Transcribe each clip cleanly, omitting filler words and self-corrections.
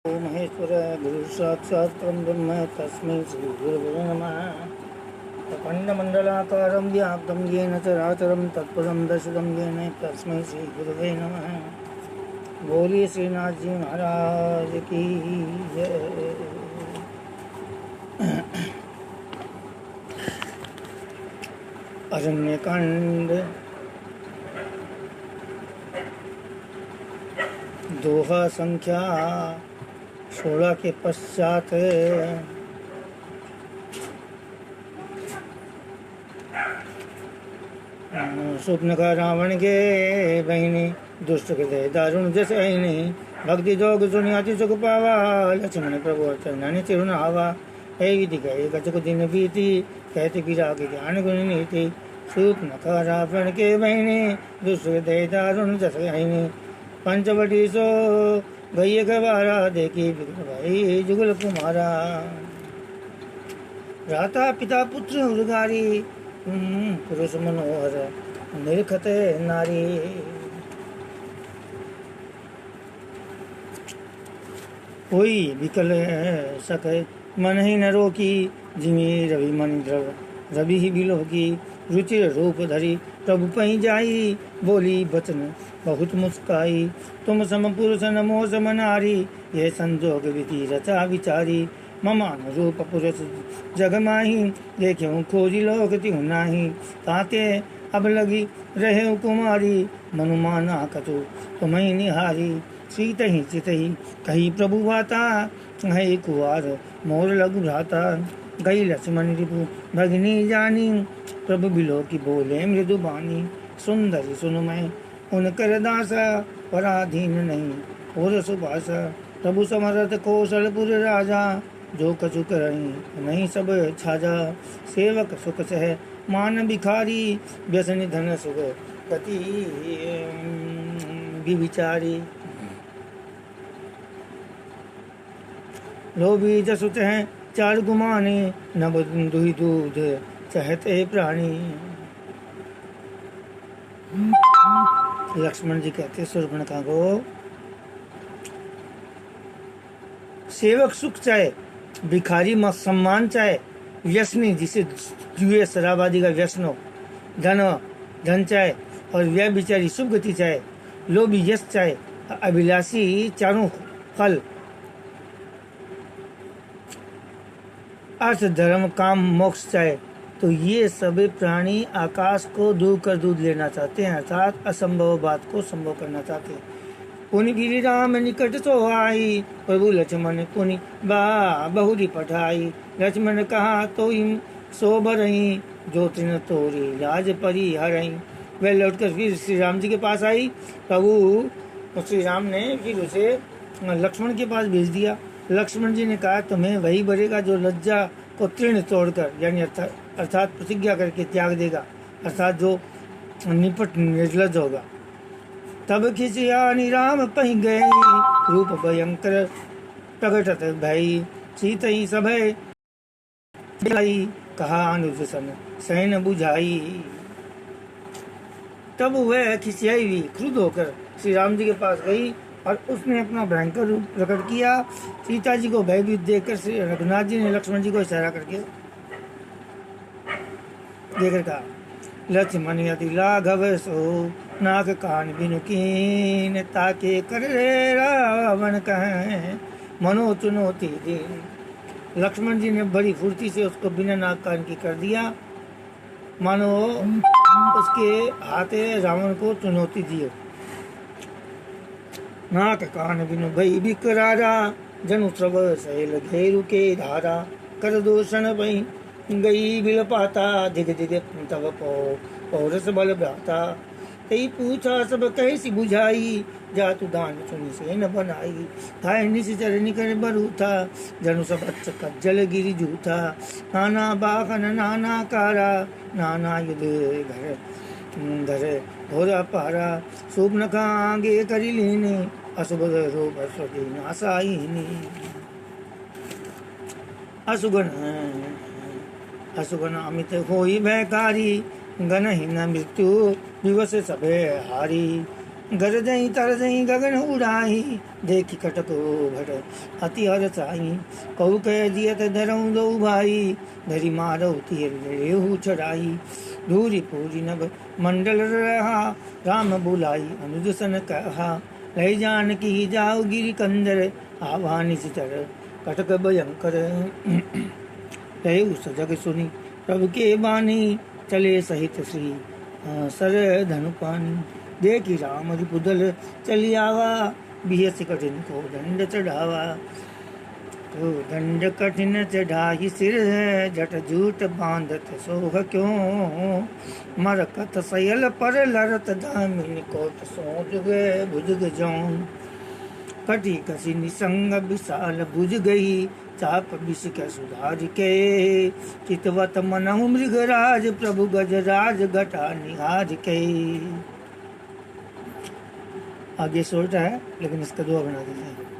महेश्वर गुरु साक्षात् परं ब्रह्म तस्मै श्री गुरवे नमः। अखण्डमण्डलाकारं व्याप्तं येन चराचरं तत्पदं दर्शितं येन तस्मै श्री गुरवे नमः। बोलिए श्रीनाथ जी महाराज की जय। अरण्यकांड दोहा संख्या 16 के पश्चात स्वप्न का रावण के बहिनी दुष्ट के दारुण जस अहिनी भक्ति जोग सुनि अति सुख पावा लक्ष्मण प्रभु चरणानि चिरुन आवा हे विधि गए गजक दिन बीती कहते विराग ज्ञान गुण नीति स्वप्न का रावण के बहिनी दुष्ट के दारुण जस अहिनी पंचवटी सो गई गवारा देखी भाई जुगल कुमारा भ्राता पिता पुत्र उर्गारी पुरुष मनोहर निरखत नारी। कोई विकल सके मन ही न रोकी जिमी रवि मन द्रव रवि ही बिलो की रुचिर रूप धरी प्रभु पही जाई बोली बचन बहुत मुस्काई तुम सम पुरुष नमो सम नारी ये संजोग विधि रचा विचारी ममान रूप पुरुष जग माही देख्यो खोजी लोक तिहु नाही ताते अब लगी रहे कुमारी मनुमाना कछु तुम्हें निहारी सीत ही चित ही कही प्रभु भाता है कुआर मोर लघु भ्राता गई लक्ष्मण रिपु भगिनी जानी प्रभु बिलो की बोले मृदु बानी सुंदर सुन मैं उनकर दासा पराधीन नहीं और सुभाषा प्रभु समरथ कौशलपुर राजा जो कछु करई नहीं सब छाजा सेवक सुख सह मान भिखारी व्यसनि धन सुख गति विचारी लोभी जसु चह चार गुमाने नभ दुहि दूध चहते प्राणी। लक्ष्मण जी कहते शूर्पणखा को सेवक सुख चाहे भिखारी मत सम्मान चाहे व्यसनी जिसे जुए शराब आदि का व्यसन हो धन चाहे और व्यय बिचारी शुभ गति चाहे लोभी यश चाहे अभिलाषी चारों फल अर्थ धर्म काम मोक्ष चाहे तो ये सभी प्राणी आकाश को दूर कर दूध लेना चाहते हैं अर्थात असंभव बात को संभव करना चाहते हैं। पुनि गिरि राम निकट सो आई प्रभु लक्ष्मण पुनि बहुरी पठाई लक्ष्मण कहा तो हिम सो भरही जो तृण तोरी लाज परी हरई। वह लौटकर फिर श्री राम जी के पास आई। प्रभु श्री राम ने फिर उसे लक्ष्मण के पास भेज दिया। लक्ष्मण जी ने कहा तुम्हें वही भरेगा जो लज्जा को तृण तोड़कर यानी अर्थात प्रतिज्ञा करके त्याग देगा अर्थात जो निपट निर्लज होगा। तब खिसियानी राम पही गए रूप भयंकर प्रगटत भई सीत ही सभय कहा अनुज सन सहन बुझाई। तब वह खिसियाई हुई क्रुद्ध होकर श्री राम जी के पास गई और उसने अपना भयंकर रूप प्रकट किया। सीता जी को भयभीत देखकर श्री रघुनाथ जी ने लक्ष्मण जी को इशारा करके देकर कहा लक्ष्मण यदि लाघव सो नाक कान बिनु कीन ताके कर रावण कहे मनो चुनौती दीन। लक्ष्मण जी ने बड़ी फुर्ती से उसको बिना नाक कान की कर दिया मानो उसके हाथे रावण को चुनौती दी। नाक कान बिनु भई बिकरारा जनु श्रव सहेल घेरु के धारा कर दूषण भई गई बिल पाता दिग दिग तब पौरस बल भ्राता कई पूछा सब कैसी बुझाई जातु दान सुनी से न बनाई थाय निश्चर निकर बरू था जनु सब कज्जल गिरी जूथा नाना बाखन नाना कारा नाना युद्ध घर धर घोरा पारा शुभ नखा आगे करी लीने अशुभ रूप स्वती नासाईनी। असुगन अमित होई भयकारी गन ही न मृत्यु विवश सभे हारी गरजई तरजई गगन उड़ाई, देखी कटको भट अति हरसाई। कहु कह जियत धरऊँ दो भाई, धरी मारऊ तीर रेहू चढ़ाई। धूरी पूरी नभ मंडल रहा, राम बुलाई अनुज सन कहा। लय जानकी जाऊ गिरि कंदर, आवा निशिचर कटक भयंकर। लय जग सुनी प्रभु के बानी, चले सहित श्री सर धनु पानी। देखी राम रिपुदल चली आवा, बिहस कठिन को दंड चढ़ावा। तो दंड कठिन चढ़ाई सिर है, जट जूट बांधत सोह क्यों। मरकत सयल पर लरत दामिन, कोट सो जुगे भुजग जौन। कटी कसी निसंग विशाल बुझ गई, चाप विष के सुधार के। चितवत मनहु मृगराज, प्रभु गजराज घटा निहार के। आगे सोटा है लेकिन इसका दुआ बना देते हैं।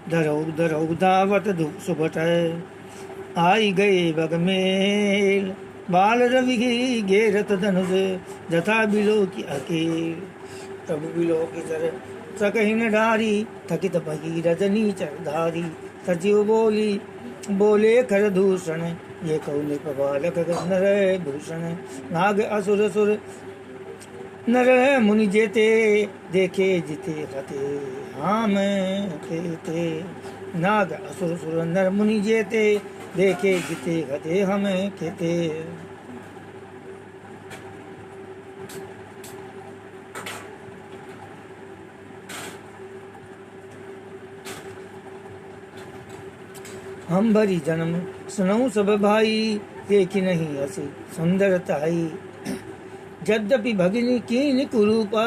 धरऊ धरऊ दावत धूप सुबट है, आई गए बगमेल। बाल रवि घेरत धनुष, जथा बिलो की अकेल। प्रभु बिलो की सर सकहि न डारी, थकित भगी रजनी चरधारी। सचिव बोली बोले खर दूषण, ये कहु नृप बालक नर भूषण। नाग असुर सुर नर मुनि जेते, देखे जिते हते हम खेते। नाग असुर सुर नर मुनि जेते, देखे जिते हते हम खेते। हम भरी जन्म सुनऊ सब भाई, देखी नहीं हसी सुंदर ताई। यद्यपि भगिनी कीन कुरूपा,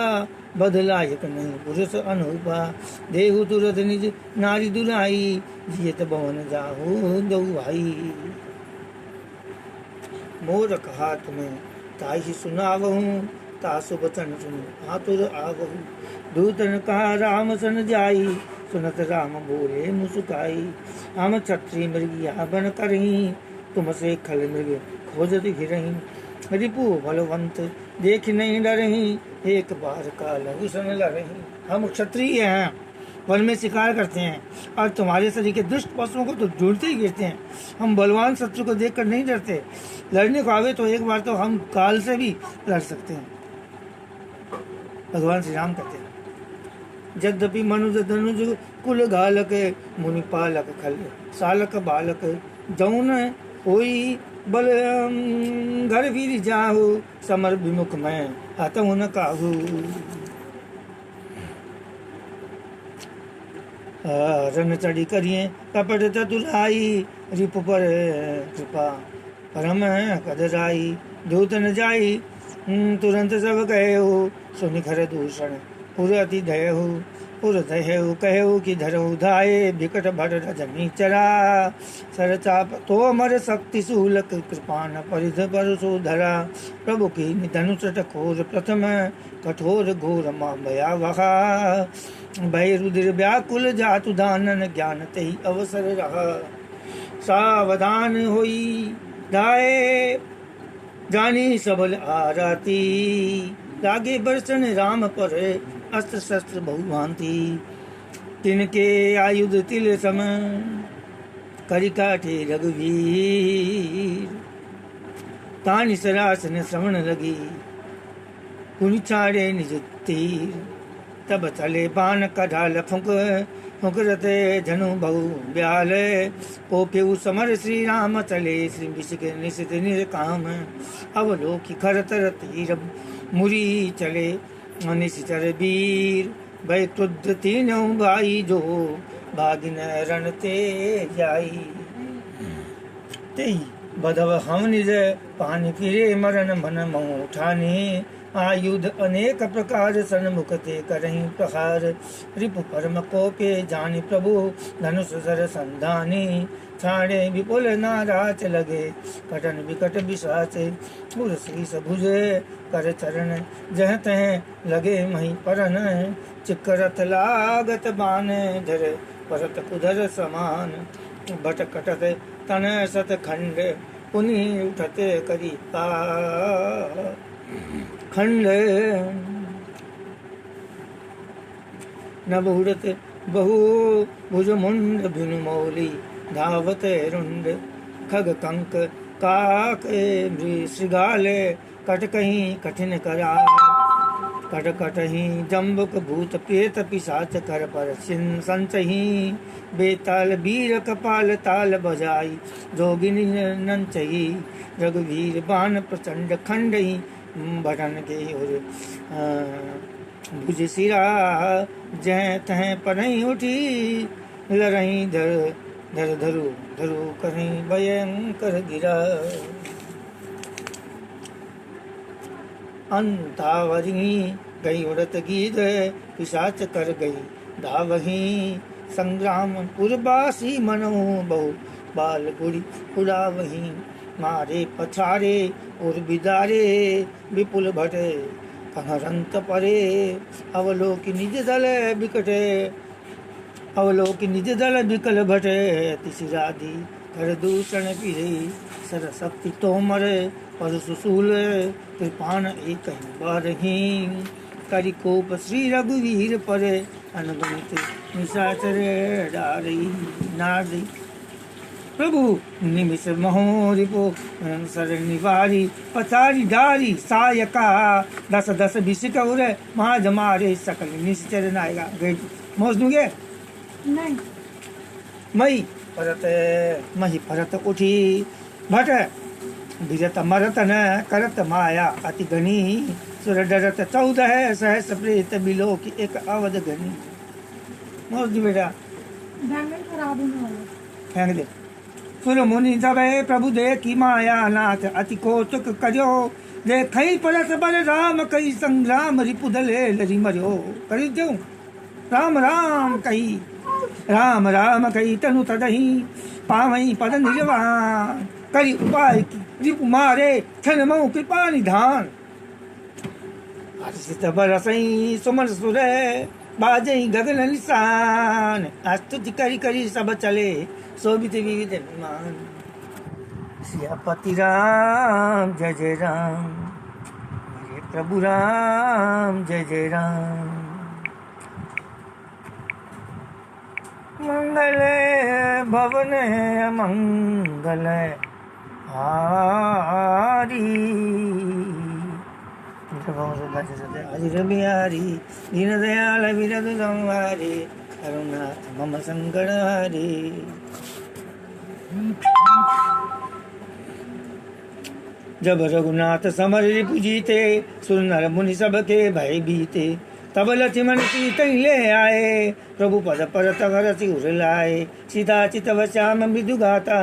बदलायक नहीं पुरुष अनूपा। देहु तुरत निज नारी दुराई, जियत भवन जाहु दो भाई। मोरक हाथ में ताहि सुनावहूँ, तासु बचन सुन आतुर आवहु। दूतन कहा राम सन जाई, सुनत राम बोले मुस्काई। हम छत्री मृगिया बन करही, तुमसे खल मृग खोजत फिरही। रिपु बलवंत देख नहीं डरही, एक बार का लघु सन लरही। हम क्षत्रिय हैं, वन में शिकार करते हैं, और तुम्हारे शरीर के दुष्ट पशुओं को तो ढूंढते ही गिरते हैं। हम बलवान शत्रु को देखकर नहीं डरते, लड़ने को आवे तो एक बार तो हम काल से भी लड़ सकते हैं। भगवान श्री राम कहते हैं, यद्यपि मनुज धनुज कुल घालक, मुनि पालक खल सालक बालक। जौन होई बल घर वीर जाहु, समर विमुख में हतहु न काहू। रन चढ़ी करिए कपट चतुराई, रिप पर कृपा परम कदराई। दूत न जाई तुरंत सब कहेहु, सुनि खर दूषण पुर अति दयहु। पुर दयहु कहु कि धरहु धाये, विकट भट रजनी चरा। सरचाप तो अमर शक्ति शूलक, कृपान परिध परसु धरा। प्रभु की धनुष कठोर प्रथम, कठोर घोर मां भयावहा। भय रुधिर व्याकुल जातु दानन, ज्ञान तहि अवसर रहा। सावधान होई धाये, जानी सबल आराती। लागे बरसन राम पर, अस्त्र शस्त्र बहुभांति। तिनके आयुध तिल सम, करि काटे रघुवीर। तानि सरासन श्रवण लगी, पुनि छाड़े निज तीर। तब चले बाण कढ़ाल फुंक, फुंकरते धनु बहु ब्याल। पोप्यु समर श्री राम चले, श्री विषिक निशित निरकाम। अवलोकि खरतर तीर मुरी चले, निशिचर वीर। भय क्रुद्ध तीनों भाई, जो भागिन रण ते जाई। तेई बधव हम निज, पानी फिरे मरण मन मोह ठाने। आयुध अनेक प्रकार, सन्मुख ते करहीं प्रहार। रिपु परम कोपे जानि प्रभु, धनुष सर संधानी। छाड़े विपुल नाराच लगे, कटन विकट विशाचे। उर शीस भुजे कर चरण, जह तह लगे मही परन। चिकरथ लागत बान, धर परत कुधर समान। भट कटत तन सत खंड, पुनि उठते करी खंड। नवहुरत बहु भुज मुंड बिनु मौली धावत रुंड खग कंक काक श्रृगाल कट कहीं कठिन करा कट कटही जम्बुक भूत प्रेत पिशाच कर पर संचही बेताल वीर कपाल ताल बजाई जोगिनी नंचही रघुवीर बाण प्रचंड खंडही भटन के और भुज सिरा जय तह परही उठी लरही धर धर धरु धरु कहीं भयंकर गिरा अंतावरी गई उड़त गीत पिशाच कर गई धावही संग्राम पुरबासी मनो बहु बाल गुड़ी उड़ावही मारे पछारे और बिदारे विपुल भटे कहरंत परे अवलोकि निज दल बिकटे अवलोकि निज दल बिकल भटे तिसिराधि कर दूषण पीरे सरशक्ति तोमर पर सुसूल कृपान एक बारही करिकोप श्री रघुवीर पर अनुगमित निशाचर डारी नारी प्रभु निमिष महोरिपो सर निवारी पथारी डारी सायका दस दस बिसिक उरे महाजमारे सकल निश्चर नायगा गई मौज दूंगे नहीं मई परत मही परत उठी भट विरत मरत न करत माया अति घनी सुर डरत 14 सहस प्रेत बिलो की एक अवध घनी मौज बेटा बैंगन खराब होने वाला फेंक दे सुर मुनि जबे प्रभु दे की माया नाथ अति कौतुक करो देखई परस बल राम कई संग्राम रिपुदले लरी मरो करी दो राम राम कही राम राम कही तनु तदही पावई पद निर्वाण करी उपाय रिपु मारे छन मऊ कृपा निधान हर्षित बरसई सुमन सुर बाजई गगन निशान स्तुति करी करी सब चले शोभित विविध विमान सियापति राम जय जय राम मेरे प्रभु राम जय जय राम मंगल भवन मंगल हारी अजिर बिहारी दीन दयाल विरद संहारी करुणाथ मम संकट हारी जब रघुनाथ समर रिपु जीते सुर नर मुनि सब के भय बीते तब लक्ष्मण सीता ले आए प्रभु पद पर तवर सिर लाए सीता चितव श्याम मृदु गाता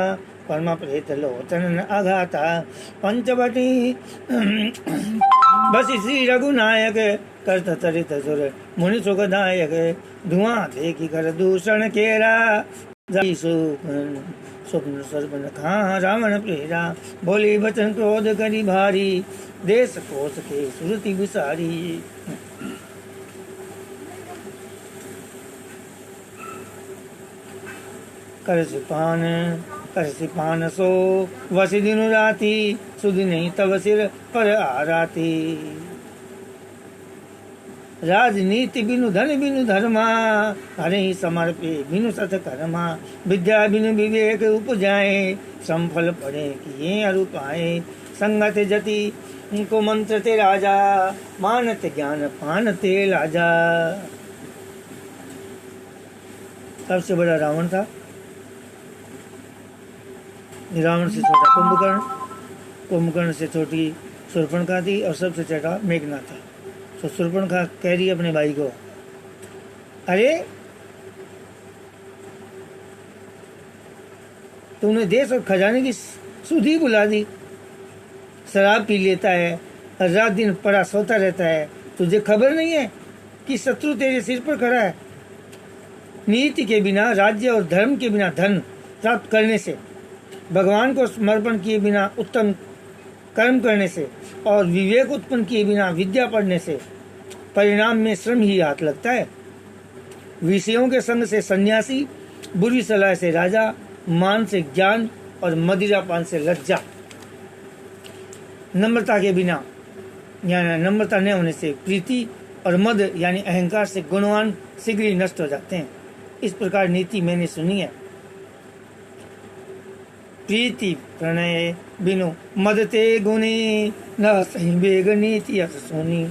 परमा प्रेत लोचन आघाता पंचवटी बस श्री रघुनायक करत चरित सुर मुनि सुखदायक धुआं देखी कर दूषण केरा स्वप्न सर्वन खा रावण प्रेरा बोली बचन क्रोध करी भारी देश कोश के सुरति विसारी करसि पान सो वसि दिनु राती सुधि नहीं तब सिर पर आराती राजनीति बिनु धन बिनु धर्मा हरे समर्पे बिनु सत कर्मा विद्या बिनु विवेक उपजाए श्रम फल पड़े किए अरुपाए संगत जति को मंत्र ते राजा मानत ज्ञान पानते राजा। सबसे बड़ा रावण था, रावण से छोटा कुंभकर्ण, कुंभकर्ण से छोटी शूर्पणखा थी और सबसे छोटा मेघनाथ था। तो शूर्पणखा कह रही अपने भाई को, अरे तूने देश और खजाने की सुधि बुला दी, शराब पी लेता है और रात दिन पड़ा सोता रहता है, तुझे खबर नहीं है कि शत्रु तेरे सिर पर खड़ा है। नीति के बिना, राज्य और धर्म के बिना धन प्राप्त करने से, भगवान को समर्पण किए बिना उत्तम कर्म करने से और विवेक उत्पन्न किए बिना विद्या पढ़ने से परिणाम में श्रम ही हाथ लगता है। विषयों के संग से सन्यासी, बुरी सलाह से राजा, मान से ज्ञान और मदिरापान से लज्जा। नम्रता के बिना या नम्रता न होने से प्रीति और मद यानी अहंकार से गुणवान शीघ्र ही नष्ट हो जाते हैं। इस प्रकार नीति मैंने सुनी है। प्रीति प्रणय बिनु मदते गुणी न सही बेग नीति अस सोनी।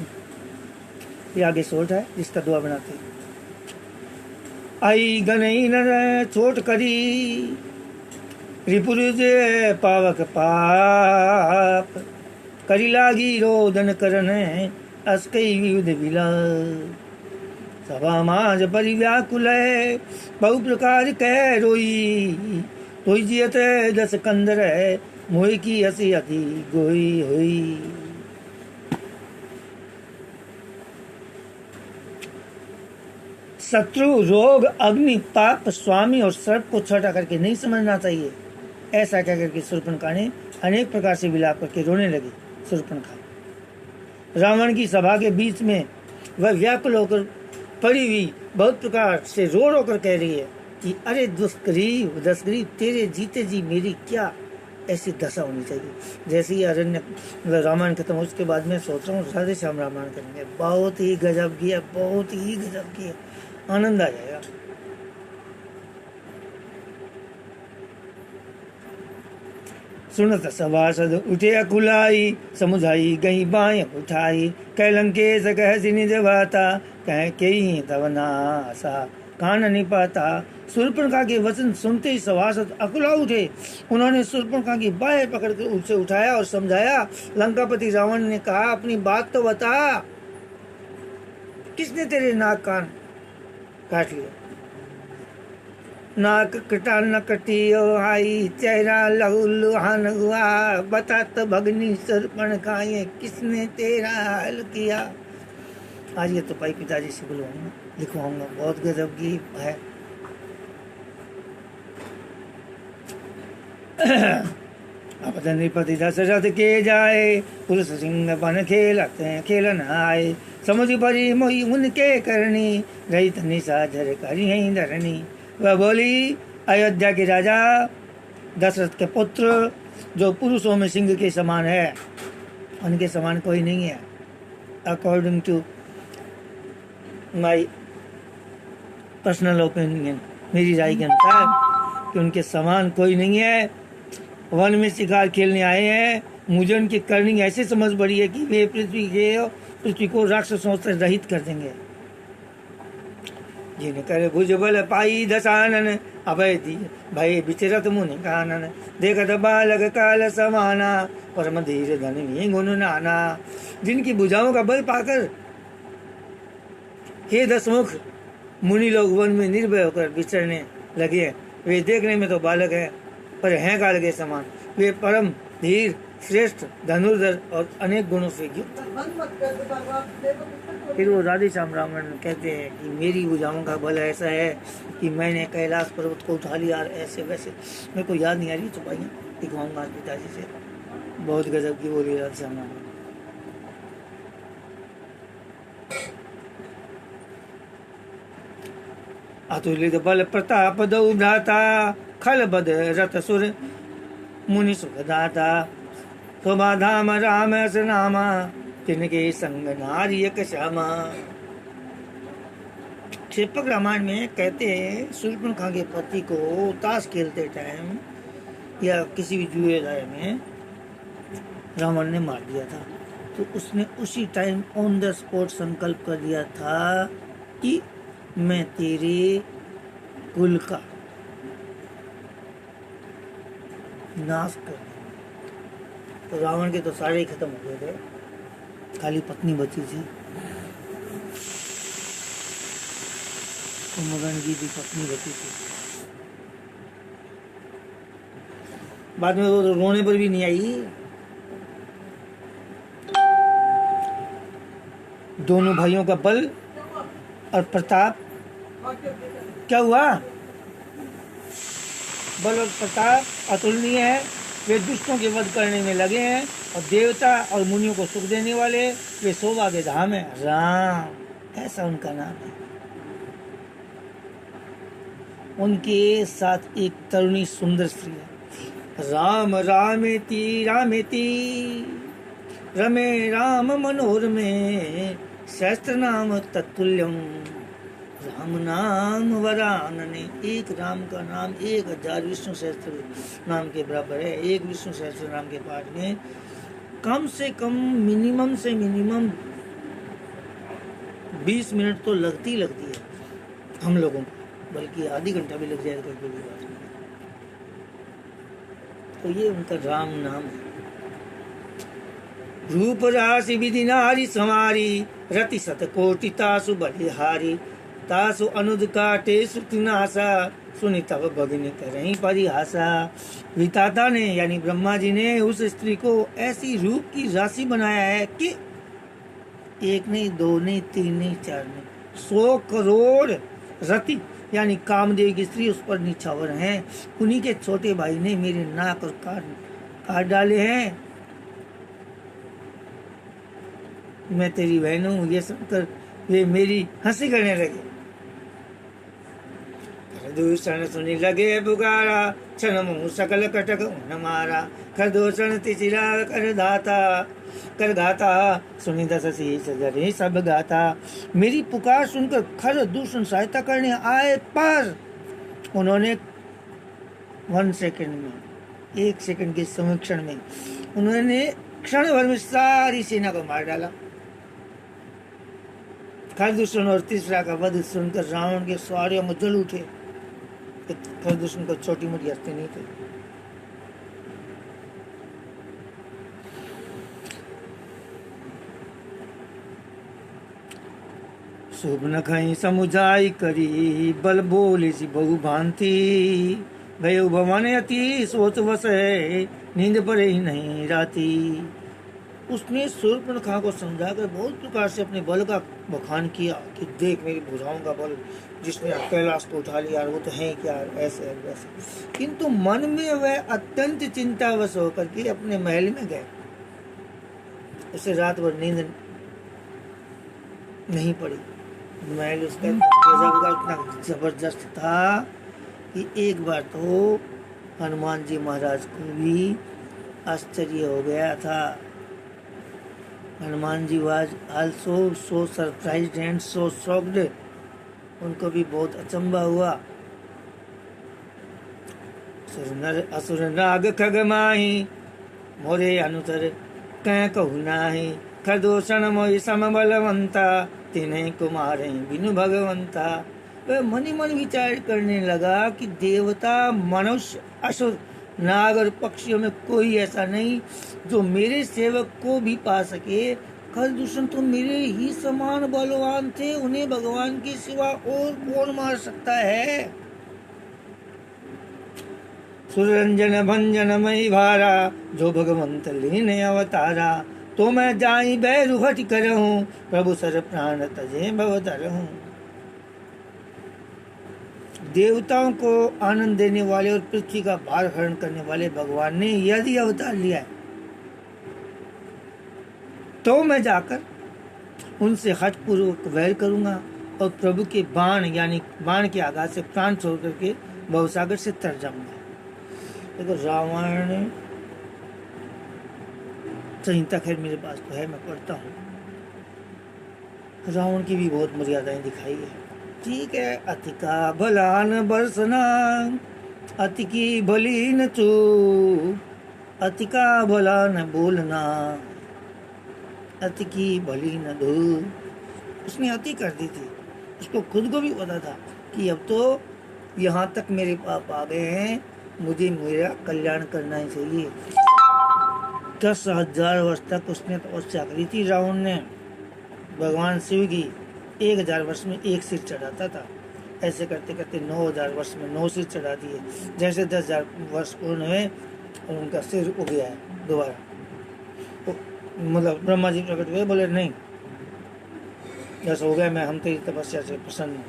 ये आगे सोट है जिसका दुआ बनाते हैं। आई गनई न छोट करी रिपुरुज पावक पाप करी लागी रोदन करन अस्कई विविध विला सभा माज परिव्याकुल बहु प्रकार कह रोई तोई जियत दस कंदर मोह की हसी अति गोई हुई। शत्रु रोग अग्नि पाप स्वामी और सर्प को छोटा करके नहीं समझना चाहिए। ऐसा कह करके शूर्पणखा ने अनेक प्रकार से विलाप करके रोने लगी। शूर्पणखा रावण की सभा के बीच में वह व्याकुल होकर पड़ी हुई बहुत प्रकार से रो रो कर कह रही है कि अरे दुष्करीब दशकरीब तेरे जीते जी मेरी क्या ऐसी दशा होनी चाहिए। जैसे ही अरण्य रामायण खत्म हो उसके बाद में सोच रहा हूँ राधे श्याम रामायण करेंगे। बहुत ही गजब किया, बहुत ही गजब किया, आनंद आ जाएगा। सुनत सभासद उठे अकुलाई समुझाई गई बाएं उठाई कैलंके सकह निज भाता कह के ही तवनासा कान नहीं पाता। शूर्पणखा के वचन सुनते ही सभासद अकुला उठे। उन्होंने शूर्पणखा की बाहें पकड़कर उसे उठाया और समझाया। लंकापति रावण ने कहा अपनी बात तो बता, किसने तेरे नाक कान काट लिया? नाक कटा न कटी आई चेहरा लहू लुहान हुआ बता तो भगनी शूर्पणखा ये किसने तेरा हाल किया। आज ये तो भाई पिताजी से बुलवाऊंगा, लिखवाऊंगा, बहुत गजब की है। अब नृपति दशरथ के जाए पुरुष सिंह बन खेलन आए समझ परी मोही उनके करनी रही निशा झर करी है धरनी। वह बोली अयोध्या के राजा दशरथ के पुत्र जो पुरुषों में सिंह के समान है, उनके समान कोई नहीं है। According to my personal opinion, मेरी राय के अनुसार कि उनके समान कोई नहीं है। वन में शिकार खेलने आए हैं, मुझे उनकी करनी ऐसे समझ पड़ी है कि वे पृथ्वी को राक्षसों से रहित कर देंगे। जिन कर भुज बल पाई दशानन अभय दी भय विचरत मुनि कानन देखत बालक काल समाना परम धीर धन गुण नाना। जिनकी भुजाओं का बल पाकर हे दशमुख मुनि लोग वन में निर्भय होकर विचरने लगे। वे देखने में तो बालक है पर हैं काल के समान। वे परम धीर श्रेष्ठ धनुर्धर और अनेक गुणों से युक्त। फिर वो राधे श्याम रावण कहते हैं कि मेरी भुजाओं का बल ऐसा है कि मैंने कैलाश पर्वत को उठा लिया, ऐसे वैसे मेरे को याद नहीं आ रही चुपाइयाँ दिखवाऊंगा आज पिताजी से। बहुत गजब की बोली राधे श्याम रावण। अतुलित बल प्रताप दौ भ्राता खल बद रत सुर मुनि सुखदाता शोभा धाम राम नामा तिनके संग नारियक श्यामा। क्षेपक रामायण में कहते हैं शूर्पणखा के पति को ताश खेलते टाइम या किसी भी जुए राय में रावण ने मार दिया था। तो उसने उसी टाइम ऑन द स्पॉट संकल्प कर दिया था कि मैं तेरे कुल का नाश कर दूं। तो रावण के तो सारे ही खत्म हो गए थे, खाली पत्नी बची थी। कुंभकर्ण की भी पत्नी बची थी। बाद में वो रोने पर भी नहीं आई। दोनों भाइयों का बल और प्रताप, क्या हुआ? बल और प्रताप अतुलनीय है। वे दुष्टों के वध करने में लगे हैं और देवता और मुनियों को सुख देने वाले वे शोभा के धाम है राम, ऐसा उनका नाम है। उनके साथ एक तरुणी सुंदर स्त्री है। राम रामेति रामेति रमे राम मनोर में सहस्त्र नाम तत्तुल्यम राम नाम वरानने। एक राम का नाम 1000 विष्णु सहस्त्र नाम के बराबर है। एक विष्णु सहस्त्र नाम के पाठ में कम से कम मिनिमम से मिनिमम 20 मिनट तो लगती है हम लोगों को, बल्कि आधी घंटा भी लग जाएगा कोई भी बात नहीं। तो ये उनका राम नाम है। रूप राशि विधि नारी समारी रति सत कोटि तासु बलिहारी तासु अनुद काटेसु तिनासा सुनि तब भगिनी करहीं परिहासा। विधाता ने यानी ब्रह्मा जी ने उस स्त्री को ऐसी रूप की राशि बनाया है कि एक नहीं, दो नहीं, तीन नहीं, चार नहीं, 100 करोड़ रति यानी कामदेव की स्त्री उस पर निछावर हैं। उन्हीं के छोटे भाई ने मेरे नाक और कान काट डाले हैं। मैं तेरी बहन हूँ, ये सुनकर वे मेरी हंसी करने लगे। खरदूषण सुनी लगे पुकारा क्षण मुँह सकल कटक उन मारा। खरदूषण तिचिरा कर घाता सुनी दस शीस जरे सब गाता। मेरी पुकार सुनकर खरदूषण सहायता करने आए, पर उन्होंने 1 सेकंड में, 1 सेकंड के संरक्षण में उन्होंने क्षण भर में सारी सेना को मार डाला। खरदूषण और तीसरा का वध सुनकर रावण के सवारियों में जल उठे। खरदूषण को छोटी मोटी हस्ती नहीं थी। शुभ नखई समुझाई करी बल बोले सी बहु भांति। गये भवन अति सोच वस है नींद पड़े ही नहीं राती। उसने शूर्पणखा को समझाकर बहुत प्रकार से अपने बल का बखान किया कि देख मेरी भुजाओं का बल, जिसने कैलाश को उठा लिया, वो तो है क्या, ऐसे है वैसे। किंतु मन में वह अत्यंत चिंतावश होकर के अपने महल में गए। उसे रात भर नींद नहीं पड़ी। महल उसका इतना जबरदस्त था कि एक बार तो हनुमान जी महाराज को भी आश्चर्य हो गया था। Hanuman ji was also so surprised and so shocked. उनको भी बहुत अचंबा हुआ। असुर नाग खग माही मोरे अनुतर कै कहु नाही। खरदूषण मोहि सम बलवंता तिन्हें कुमार बिनु भगवंता। वह मन ही मन विचार करने लगा कि देवता, मनुष्य, असुर, नाग और पक्षियों में कोई ऐसा नहीं जो मेरे सेवक को भी पा सके। खरदूषण तो मेरे ही समान बलवान थे, उन्हें भगवान के सिवा और कौन मार सकता है। सुरंजन भंजन मई भारा जो भगवंत लीने अवतारा। तो मैं जाई बैरु हट करहूं प्रभु सर प्राण तजे भवतरहूं। देवताओं को आनंद देने वाले और पृथ्वी का भार हरण करने वाले भगवान ने यदि अवतार लिया है, तो मैं जाकर उनसे हठपूर्वक वैर करूंगा और प्रभु के बाण यानी बाण के आघात से प्राण छोड़ करके भवसागर से तर जाऊंगा। देखो रावण संहिता खैर मेरे पास तो है, मैं पढ़ता हूँ। रावण की भी बहुत मर्यादाएं दिखाई है। ठीक है, अति का भलान बरसना अति की भली न चूक, अति का भला न बोलना अति की भली न धूप। उसने अति कर दी थी। उसको खुद को भी पता था कि अब तो यहाँ तक मेरे पाप आ गए हैं, मुझे मेरा कल्याण करना ही चाहिए। 10,000 वर्ष तक उसने तपस्या करी थी रावण ने। भगवान शिव की 1000 वर्ष में एक सिर चढ़ाता था। ऐसे करते करते 9,000 वर्ष में 9 सिर चढ़ा दिए। जैसे 10,000 वर्ष पूर्ण हुए और उनका सिर उग गया है दोबारा। तो मतलब ब्रह्मा जी प्रकट हुए, बोले नहीं जैसा हो गया, मैं हम तेरी तपस्या से प्रसन्न हूँ,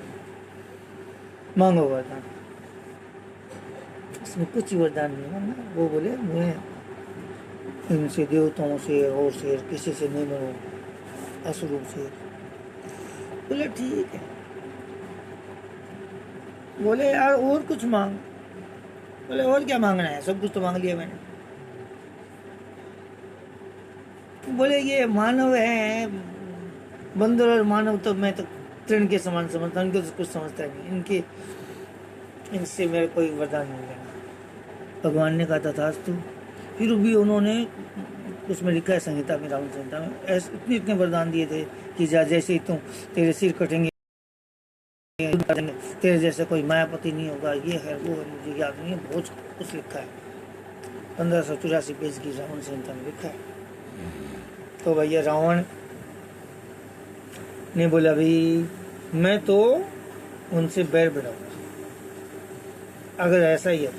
मांगो वरदान। इसमें कुछ वरदान नहीं मांगा। वो बोले मैं इनसे, देवताओं से और से किसी से नहीं मांगू, असुरों से। बोले ठीक है। बोले यार और कुछ मांग। बोले और क्या मांगना है, सब कुछ तो मांग लिया मैंने। बोले ये मानव है, बंदर और मानव तो मैं तो तृण के समान समझता हूँ, इनको तो कुछ समझता नहीं, इनसे मेरा कोई वरदान नहीं लेना। भगवान ने कहा तथास्तु। फिर भी उन्होंने, उसमें लिखा है संहिता में, रावण संहिता में, ऐसे इतने इतने वरदान दिए थे कि जैसे ही तुम तेरे सिर कटेंगे, तेरे जैसे कोई मायापति नहीं होगा, ये है वो है, मुझे याद नहीं है, बहुत कुछ लिखा है। 1584 पेज की रावण संहिता में लिखा है। तो भैया रावण ने बोला भाई मैं तो उनसे बैर बढ़ाऊंगा, अगर ऐसा ही है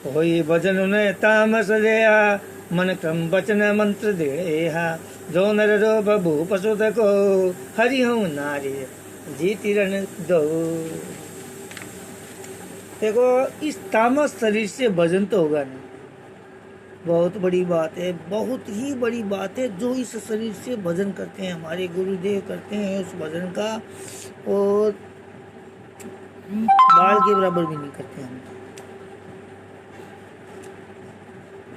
तो होई भजन उन्हें तामस दया, मन क्रम वचन मंत्र देहा, जो नर रो बबू पशुत को, हरि हूँ नारी जीति रण दो। देखो इस तामस शरीर से भजन तो होगा नहीं, बहुत बड़ी बात है, बहुत ही बड़ी बात है। जो इस शरीर से भजन करते हैं, हमारे गुरुदेव करते हैं उस भजन का, और बाल के बराबर भी नहीं करते हैं।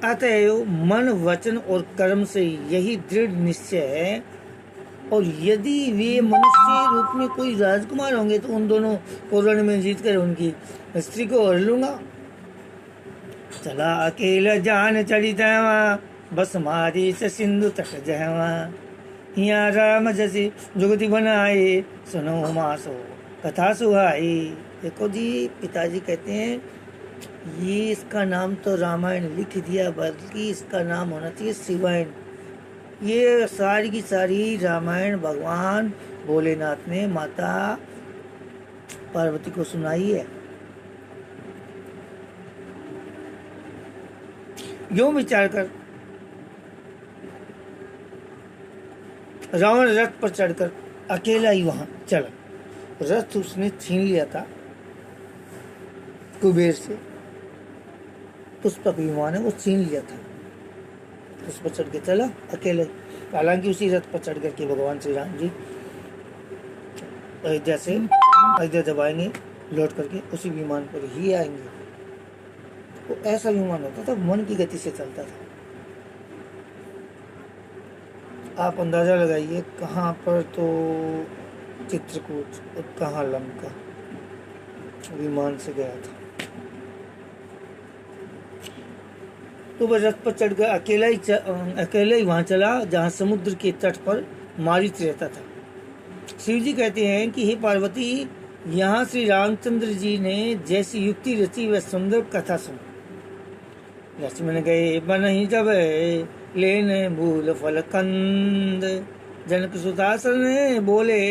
अतएव मन वचन और कर्म से यही दृढ़ निश्चय है, और यदि वे मनुष्य रूप में कोई राजकुमार होंगे तो उन दोनों को रण में जीत कर उनकी स्त्री को हर लूंगा। चला अकेला जान चढ़ी तवा, बस मारी से सिंधु तट जहवा, यहाँ राम जैसी जुगति बनाए, सुनो मासो कथा सुहाई। देखो जी, पिताजी कहते हैं ये इसका नाम तो रामायण लिख दिया, बल्कि इसका नाम होना चाहिए शिवायन। ये सारी की सारी रामायण भगवान भोलेनाथ ने माता पार्वती को सुनाई है। यूं विचार कर रावण रथ पर चढ़कर अकेला ही वहां चला। रथ उसने छीन लिया था कुबेर से, पुष्पक विमान है वो छीन लिया था, उस पर चढ़ के चला अकेले। हालांकि उसी रथ पर चढ़ करके भगवान श्री राम जी अयोध्या जब आएंगे लौट करके उसी विमान पर ही आएंगे। वो ऐसा विमान होता था, मन की गति से चलता था। आप अंदाजा लगाइए कहाँ पर तो चित्रकूट और कहाँ लंका विमान से गया था। तो वह रथ पर चढ़ कर अकेला ही वहां चला जहां समुद्र के तट पर मारीच रहता था। शिव जी कहते हैं कि हे पार्वती, यहाँ श्री रामचंद्र जी ने जैसी युक्ति रची वह सुंदर कथा सुनी। लक्ष्मण गए बन ही जब लेने भूल फल कंद, जनक सुतासन बोले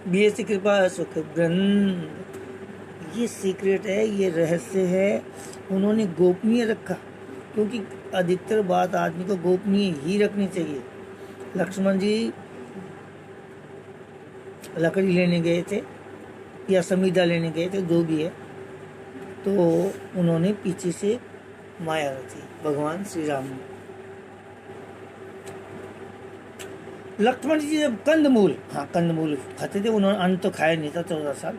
बीएसी कृपा सुख वृंद। ये सीक्रेट है, ये रहस्य है, उन्होंने गोपनीय रखा, क्योंकि अधिकतर बात आदमी को गोपनीय ही रखनी चाहिए। लक्ष्मण जी लकड़ी लेने गए थे या समीधा लेने गए थे, जो भी है, तो उन्होंने पीछे से माया रची भगवान श्री राम ने। लक्ष्मण जी जब कंदमूल खाते थे, उन्होंने अन्न तो खाया नहीं था 14 साल,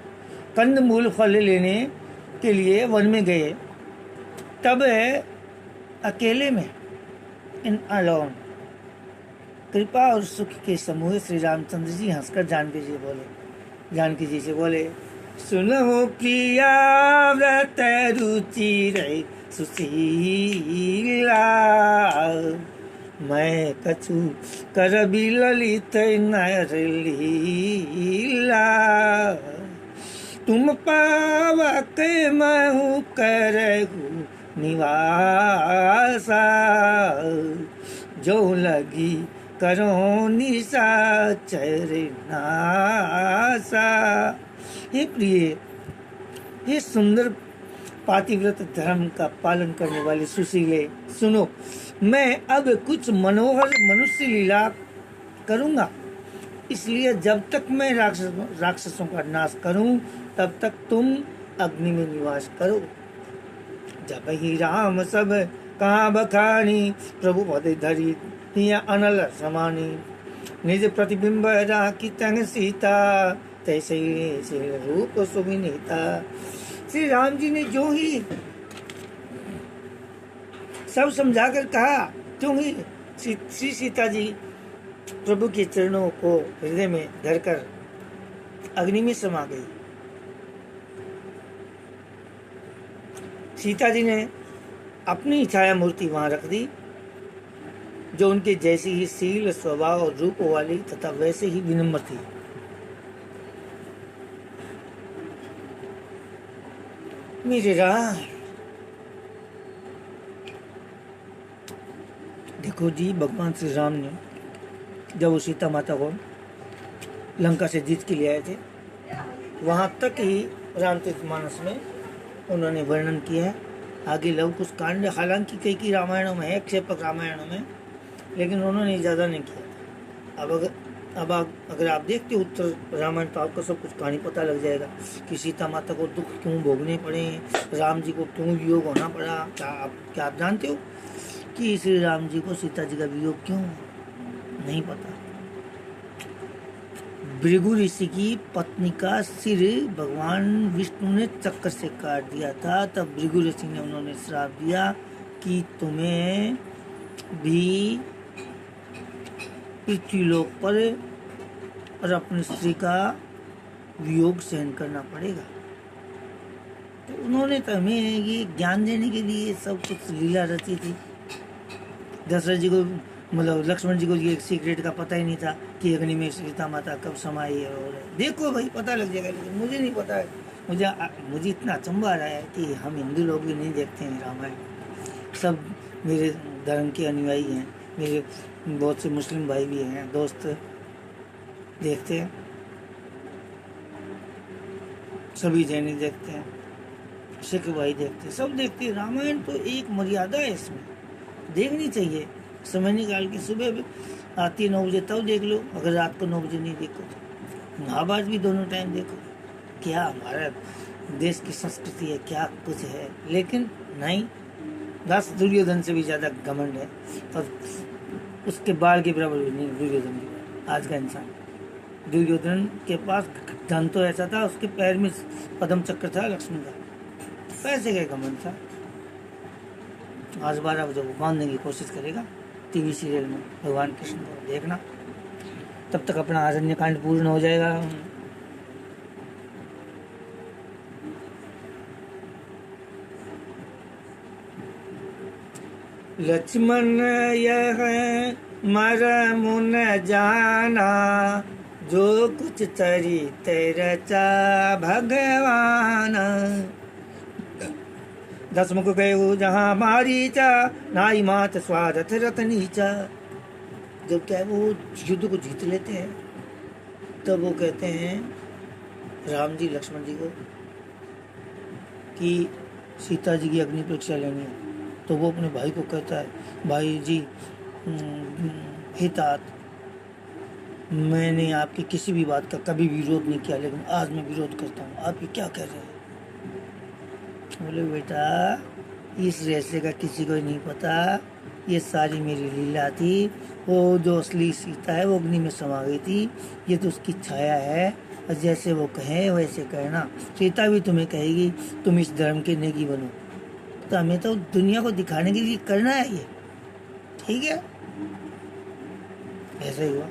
कंदमूल फल लेने के लिए वन में गए, तब अकेले में इन अलोन कृपा और सुख के समूह श्री रामचंद्र जी हंसकर जानकी जी से बोले सुनो प्रिया व्रत रुचि रे सुशीला, मैं कछु कर भी ललित नर लीला, तुम पावक महु करहु निवासा, जो लगी करो निशाचर नासा। हे प्रिय, हे सुंदर पातिव्रत धर्म का पालन करने वाले सुशीले, सुनो, मैं अब कुछ मनोहर मनुष्य लीला करूंगा, इसलिए जब तक मैं राक्षसों का नाश करूं तब तक तुम अग्नि में निवास करो। जब ही राम सब कहाँ बखानी, प्रभु पद धरी हिया अनल समानी, निज प्रतिबिंब राखी तंग सीता, तैसे रूप सुविनीता। श्री राम जी ने जो ही सब समझाकर कहा, क्यों ही श्री सीता जी प्रभु के चरणों को हृदय में धरकर अग्नि में समा गई। सीता जी ने अपनी छाया मूर्ति वहां रख दी, जो उनके जैसी ही शील, स्वभाव और रूप वाली तथा वैसे ही विनम्र थी। मेरे राम, देखो जी, भगवान श्री राम ने जब वो सीता माता को लंका से जीत के लिए आए थे, वहां तक ही रामचरितमानस में उन्होंने वर्णन किया है। आगे लव कुछ कांड हालांकि कई रामायणों में है, क्षेपक रामायणों में, लेकिन उन्होंने ज़्यादा नहीं किया। अब अगर आप देखते हो उत्तर रामायण, तो आपको सब कुछ कहानी पता लग जाएगा कि सीता माता को दुख क्यों भोगने पड़े, राम जी को क्यों वियोग होना पड़ा। क्या आप जानते हो कि श्री राम जी को सीता जी का वियोग क्यों? नहीं पता। भृगु ऋषि की पत्नी का सिर भगवान विष्णु ने चक्कर से काट दिया था। तब भृगु ऋषि ने उन्होंने श्राप दिया कि तुम्हें भी पृथ्वीलोक पर और अपनी स्त्री का वियोग सहन करना पड़ेगा। तो उन्होंने तो हमें ये ज्ञान देने के लिए सब कुछ लीला रची थी। दशरथ जी को, मतलब लक्ष्मण जी को ये सीक्रेट का पता ही नहीं था कि अग्नि में सीता माता कब समाई है। और देखो भाई, पता लग जाएगा, लेकिन मुझे नहीं पता है। मुझे इतना अचंभा आ रहा है कि हम हिंदू लोग भी नहीं देखते हैं रामायण। सब मेरे धर्म के अनुयायी हैं, मेरे बहुत से मुस्लिम भाई भी हैं, दोस्त देखते हैं, सभी जैनी देखते हैं, सिख भाई देखते हैं, सब देखते हैं। रामायण तो एक मर्यादा है, इसमें देखनी चाहिए। समय निकाल के सुबह आती है 9 बजे, तब देख लो। अगर रात को 9 बजे नहीं देखो तो महाभारत भी दोनों टाइम देखो। क्या हमारा देश की संस्कृति है, क्या कुछ है। लेकिन नहीं, बस दुर्योधन से भी ज़्यादा घमंड है, और उसके बाल के बराबर भी नहीं दुर्योधन की आज का इंसान। दुर्योधन के पास धन तो ऐसा था, उसके पैर में पद्म चक्र था लक्ष्मण का, पैसे का घमंड था। आज 12 बजे वो बांधने की कोशिश करेगा टीवी सीरियल में, भगवान कृष्ण को देखना। तब तक अपना आरण्य कांड पूर्ण हो जाएगा। लक्ष्मण यह मरम न जाना, जो कुछ चरित रचा भगवान। दसमुख गयो जहाँ मारीचा, नाई मात स्वादथ रथ नीचा। जब क्या वो युद्ध को जीत लेते हैं, तब वो कहते हैं राम जी लक्ष्मण जी को कि सीता जी की अग्नि परीक्षा लेनी है। तो वो अपने भाई को कहता है, भाई जी हे तात, मैंने आपकी किसी भी बात का कभी विरोध नहीं किया, लेकिन आज मैं विरोध करता हूँ। आप ये क्या कह रहे हैं? बोले बेटा, इस रहस्य का किसी को नहीं पता, ये सारी मेरी लीला थी। वो जो असली सीता है वो अग्नि में समा गई थी, ये तो उसकी छाया है। और जैसे वो कहे वैसे कहना। सीता भी तुम्हें कहेगी तुम इस धर्म के नेगी बनो। तो हमें तो दुनिया को दिखाने के लिए करना है ये, ठीक है। ऐसा ही हुआ।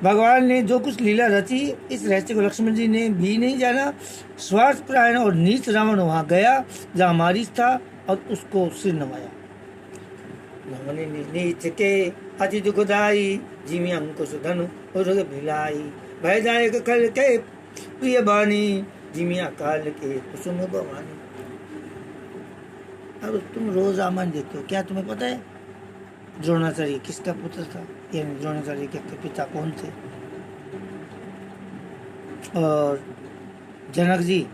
भगवान ने जो कुछ लीला रची, इस रहस्य को लक्ष्मण जी ने भी नहीं जाना। स्वार्थ परायण और नीच रावण वहां गया जहां मारीच था, और उसको सिर नवाया। नीच के अति दुखदाई, जिमी हमको सुधनु और भिलाई। भय जाए कल के प्रिय बानी, जिमी अकाल के कुसुम भवानी। अब तुम रोज रामायण देखते हो, क्या तुम्हें पता है द्रोणाचार्य किसका पुत्र था? यानी द्रोणाचार्य के पिता कौन थे? और जनक जी,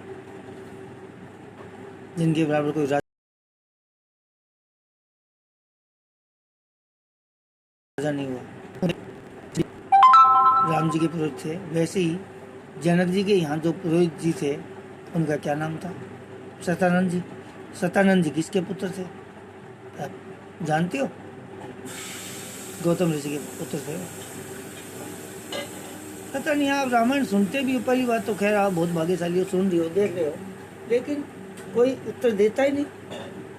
जिनके बराबर कोई राजा नहीं हुआ, राम जी के पुरोहित थे। वैसे ही जनक जी के यहाँ जो पुरोहित जी थे, उनका क्या नाम था? सतानंद जी। सतानंद जी किसके पुत्र थे आप जानते हो? गौतम ऋषि के पुत्र थे। पता नहीं, आप रामायण सुनते भी हो। पहली बात तो खैर आप बहुत भाग्यशाली हो, सुन रही हो, देख रहे हो, लेकिन कोई उत्तर देता ही नहीं।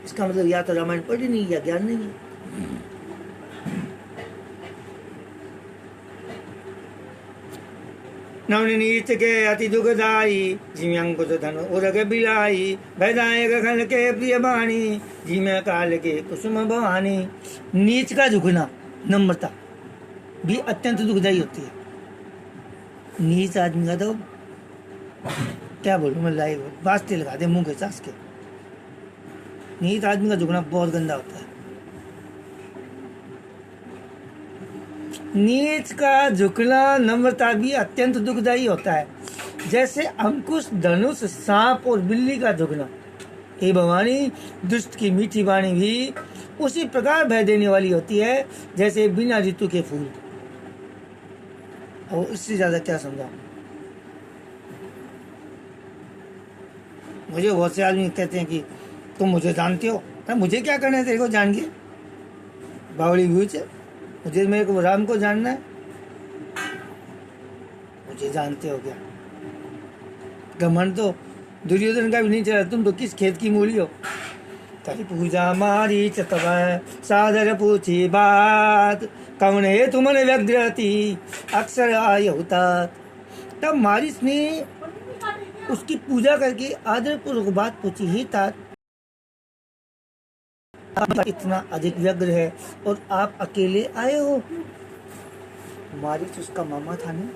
इसका मतलब या तो रामायण पढ़ी नहीं या ज्ञान नहीं है। नवन नीच के अति दुखदाई जिम्य अंकुश धन उरग बिलाई भयदायक खल के प्रिय बाणी जिम्य काल के कुसुम भवानी। नीच का झुकना, नम्रता भी अत्यंत दुखदाई होती है। नीच आदमी का तो क्या बोलूं मैं, लाइव बास्ते लगा दे मुंह के चास के। नीच आदमी का झुकना बहुत गंदा होता है। नीच का झुकना, नम्रता भी अत्यंत दुखदायी होता है। जैसे अंकुश, धनुष, सांप और बिल्ली का झुकना। हे भवानी, दुष्ट की मीठी वाणी भी उसी प्रकार भय देने वाली होती है जैसे बिना ऋतु के फूल। और इससे ज्यादा क्या समझाऊं। मुझे बहुत से आदमी कहते हैं कि तुम मुझे जानते हो। मुझे क्या करना है तेरे को जान के, बावली व्यूज है। मुझे मेरे को राम को जानना है। मुझे जानते हो क्या? घमंड तो दुर्योधन का भी नहीं चला। तुम तो किस खेत की मूली हो। करी पूजा मारी चतव सादर पूछी बात कौन है तुमने व्यग्रती अक्सर आय होता। तब मारिस ने उसकी पूजा करके आदर पूर्वक बात पूछी, ही तात इतना अधिक व्यग्र है और आप अकेले आए हो। मारिस उसका मामा था ना,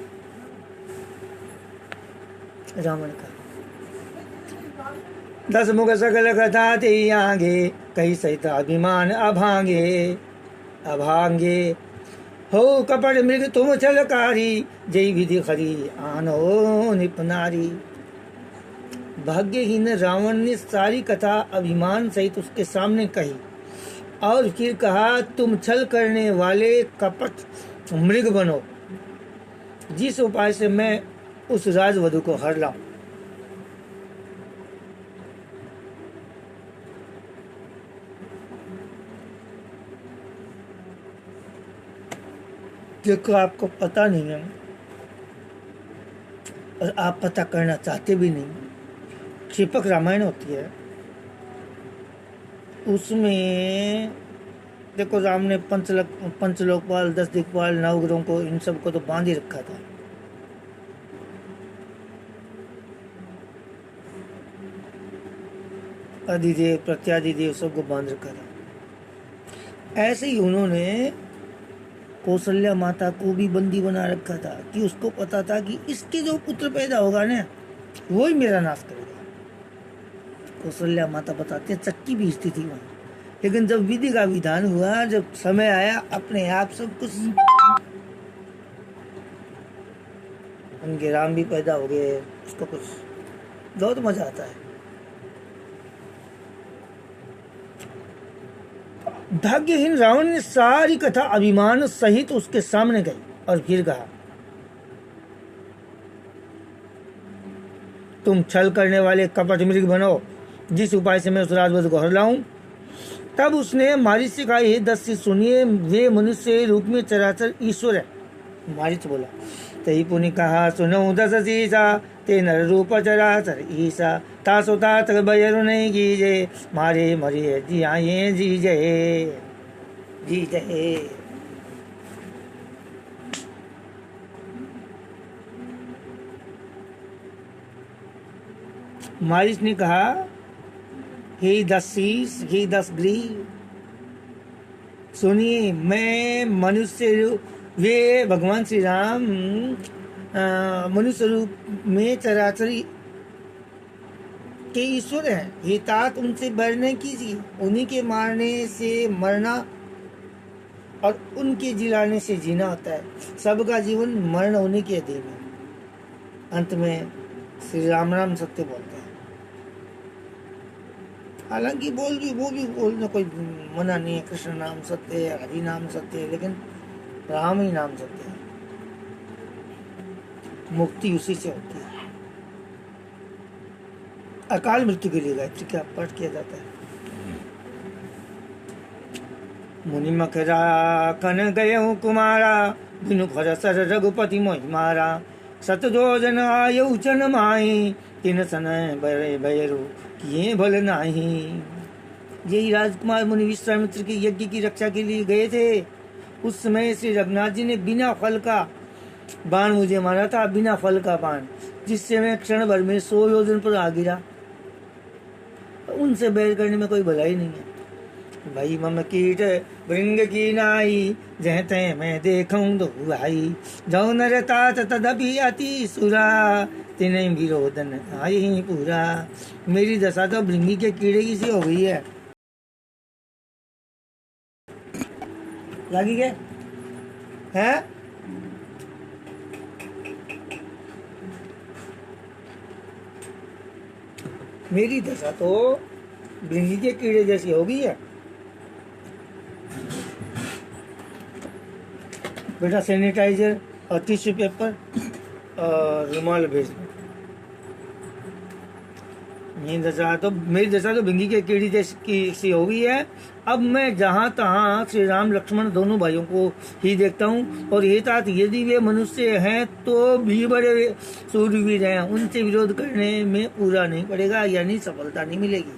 रावण का। 10 मुख सकल कथा ते आगे कई सहित अभिमान अभांगे हो कपट मृग तुम छलकारी जय विधि खरी आनो निपनारी। भाग्यहीन रावण ने सारी कथा अभिमान सहित उसके सामने कही और फिर कहा, तुम छल करने वाले कपट मृग बनो जिस उपाय से मैं उस राजवधु को हर लाऊं। देखो, आपको पता नहीं है और आप पता करना चाहते भी नहीं। क्षिपक रामायण होती है, उसमें देखो राम ने पंचलोकपाल, 10 दिक्पाल, नवग्रहों को, इन सबको तो बांध ही रखा था। अधिदेव, प्रत्यादिदेव सबको बांध रखा था। ऐसे ही उन्होंने कौशल्या माता को भी बंदी बना रखा था कि उसको पता था कि इसके जो पुत्र पैदा होगा ना वो ही मेरा नाश करेगा। कौशल्या माता बताते हैं चक्की भी स्थिति थी वहां। लेकिन जब विधि का विधान हुआ, जब समय आया, अपने आप सब कुछ, उनके राम भी पैदा हो गए। उसको कुछ बहुत मजा आता है। भाग्यहीन रावण ने सारी कथा अभिमान सहित उसके सामने गई और फिर कहा, तुम छल करने वाले कपट मृग बनो जिस उपाय से मैं उस राजवधु को हर लाऊं। तब उसने मारिच से कहा, हे दस्यु सुनिए, वे मनुष्य रूप में चराचर ईश्वर है। मारिच बोला, तही पुनि कहा, सुनो दस शीसा ते नर रूप चराचर ईसा तासो तात बयरु नहीं कीजे मारे मरे जी आये जी जय जी जय। मारिच ने कहा, हे 10 शीस, हे 10 ग्रीव, सुनिए, मैं मनुष्य, वे भगवान श्री राम मनुष्य रूप में चराचरी के ईश्वर हैं। हे तात, उनसे बैर नहीं कीजिए। उन्हीं के मारने से मरना और उनके जिलाने से जीना होता है। सबका जीवन मरण होने के अधीन है। अंत में श्री राम राम सत्य बोलते हैं। हालांकि वो भी बोलना कोई मना नहीं है। कृष्ण नाम सत्य है, हरि नाम सत्य है, लेकिन राम ही नाम सत्य है। मुक्ति उसी से होती है। अकाल मृत्यु के लिए गायत्री का पाठ किया जाता है। मुनि मखरा कन गय कुमारा बिनु भरसर रघुपति मोहि मारा सतजोजन आयु चन माही तीन सन बरे भैरु किए भल नाही। यही राजकुमार मुनि विश्वामित्र के यज्ञ की रक्षा के लिए गए थे। उस समय श्री रघुनाथ जी ने बिना फल का बाण मुझे मारा था बिना फल का बाण, जिससे मैं क्षण भर में 100 योजन पर आ गिरा। उनसे बैर करने में कोई भलाई नहीं है। भाई मम कीट भृंग की नाई, जह तय मैं देखूं दो भाई। जौ नर तात तदपि अति सुरा, तिन्हीं विरोधन आई पूरा। मेरी दशा तो भृंगी के कीड़े की सी हो गई है। लगी क्या है? मेरी दशा तो भृंगी के कीड़े जैसी हो गई है। बेटा सैनिटाइजर और टिश्यू पेपर और रुमाल भेज दो। मेरी दशा तो भृंगी के कीड़ी जैसी की सी हो गई है। अब मैं जहाँ तहाँ श्री राम लक्ष्मण दोनों भाइयों को ही देखता हूँ। और ये तात यदि वे मनुष्य हैं तो भी बड़े सूरवीर हैं, उनसे विरोध करने में पूरा नहीं पड़ेगा, यानी सफलता नहीं मिलेगी।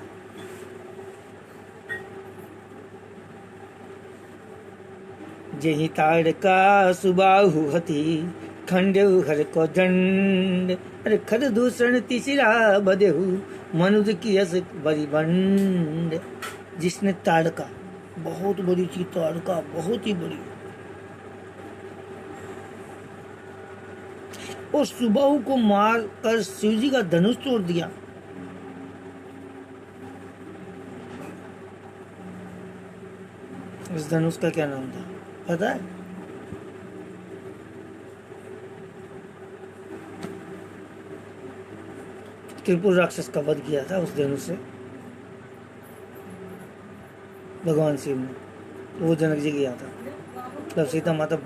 जेहि ताड़का सुबाहु हति, खंडेहु हर को दंड। अरे खर दूषण तीसरा बदेहु, मनुज की यस बड़ी बंड। जिसने ताड़का, बहुत बड़ी चीज ताड़का, बहुत ही बड़ी, और सुबाहु को मार कर शिव जी का धनुष तोड़ दिया। इस धनुष का क्या नाम था पता है? त्रिपुर राक्षस का वध किया था उस धनुष से भगवान शिव ने। वो जनक जी किया था। तब सीता माता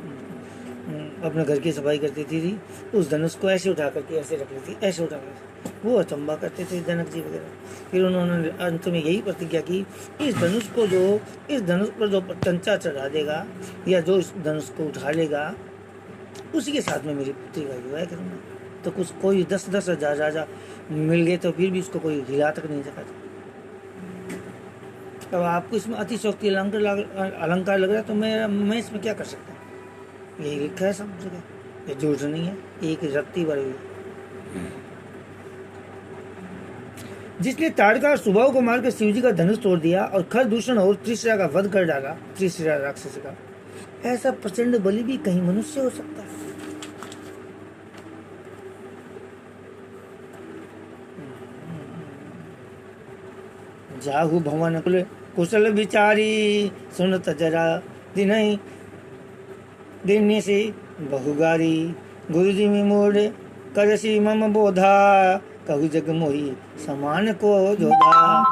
अपने घर की सफाई करती थी, उस धनुष को ऐसे उठा करके ऐसे रख लेती, ऐसे उठा करके। वो अचंबा करते थे जनक जी वगैरह। फिर उन्होंने अंत में यही प्रतिज्ञा की, इस धनुष पर जो तंचा चढ़ा देगा या जो इस धनुष को उठा लेगा, उसी के साथ में मेरी पुत्री का विवाह करूँगा। तो कुछ कोई 10-10 हजार राजा मिल गए तो फिर भी उसको कोई हिला तक नहीं सका था। अब आपको इसमें अतिशोक्ति अलंकार लग रहा है, तो मैं इसमें क्या कर सकता हूँ? यही लिखा है सब जगह, ये झूठ नहीं है, एक रत्ती भरी हुई। जिसने ताड़का और सुबाहु को मारकर शिवजी का धनुष तोड़ दिया और खरदूषण और त्रिशिरा का वध कर डाला, त्रिशिरा राक्षस का, ऐसा प्रचंड बलि भी कहीं मनुष्य हो सकता है? जाहु भवन कुशल विचारी, सुनत जरा दिन से बहुगारी। गुरुजी में मोड़ करसी मम बोधा, कहु जग मोही समान को जोधा।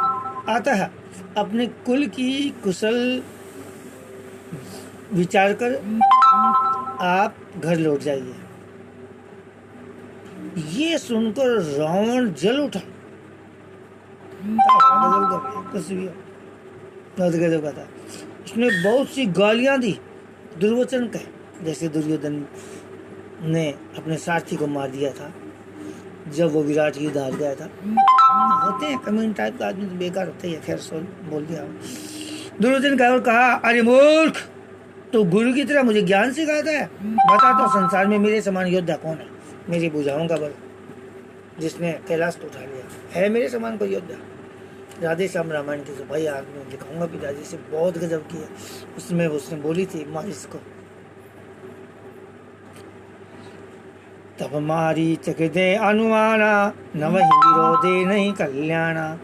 अतः अपने कुल की कुशल विचार कर आप घर लौट जाइए। ये सुनकर रावण जल उठा। उसने बहुत सी गालियां दी, दुर्वचन कहे, जैसे दुर्योधन ने अपने सारथी को मार दिया था जब वो विराट युद्ध हार गया था। होते हैं कम्युन टाइप का आदमी, तो बेकार होता है। खैर सो बोल दिया दुर्योधन का और कहा, अरे मूर्ख, तो गुरु की तरह मुझे ज्ञान सिखाता है? बता तो संसार में मेरे समान योद्धा कौन है? मेरी भुजाओं का बल, जिसने कैलाश को उठा लिया, है मेरे समान कोई योद्धा? राधे श्याम रामायण की जो भाई आज मैं दिखाऊंगा, पिताजी से बहुत गजब की है। उसमें उसने बोली थी मारिस को, तब मारी चक दे अनुमाना, नवहि विरोधे नहीं कल्याणा।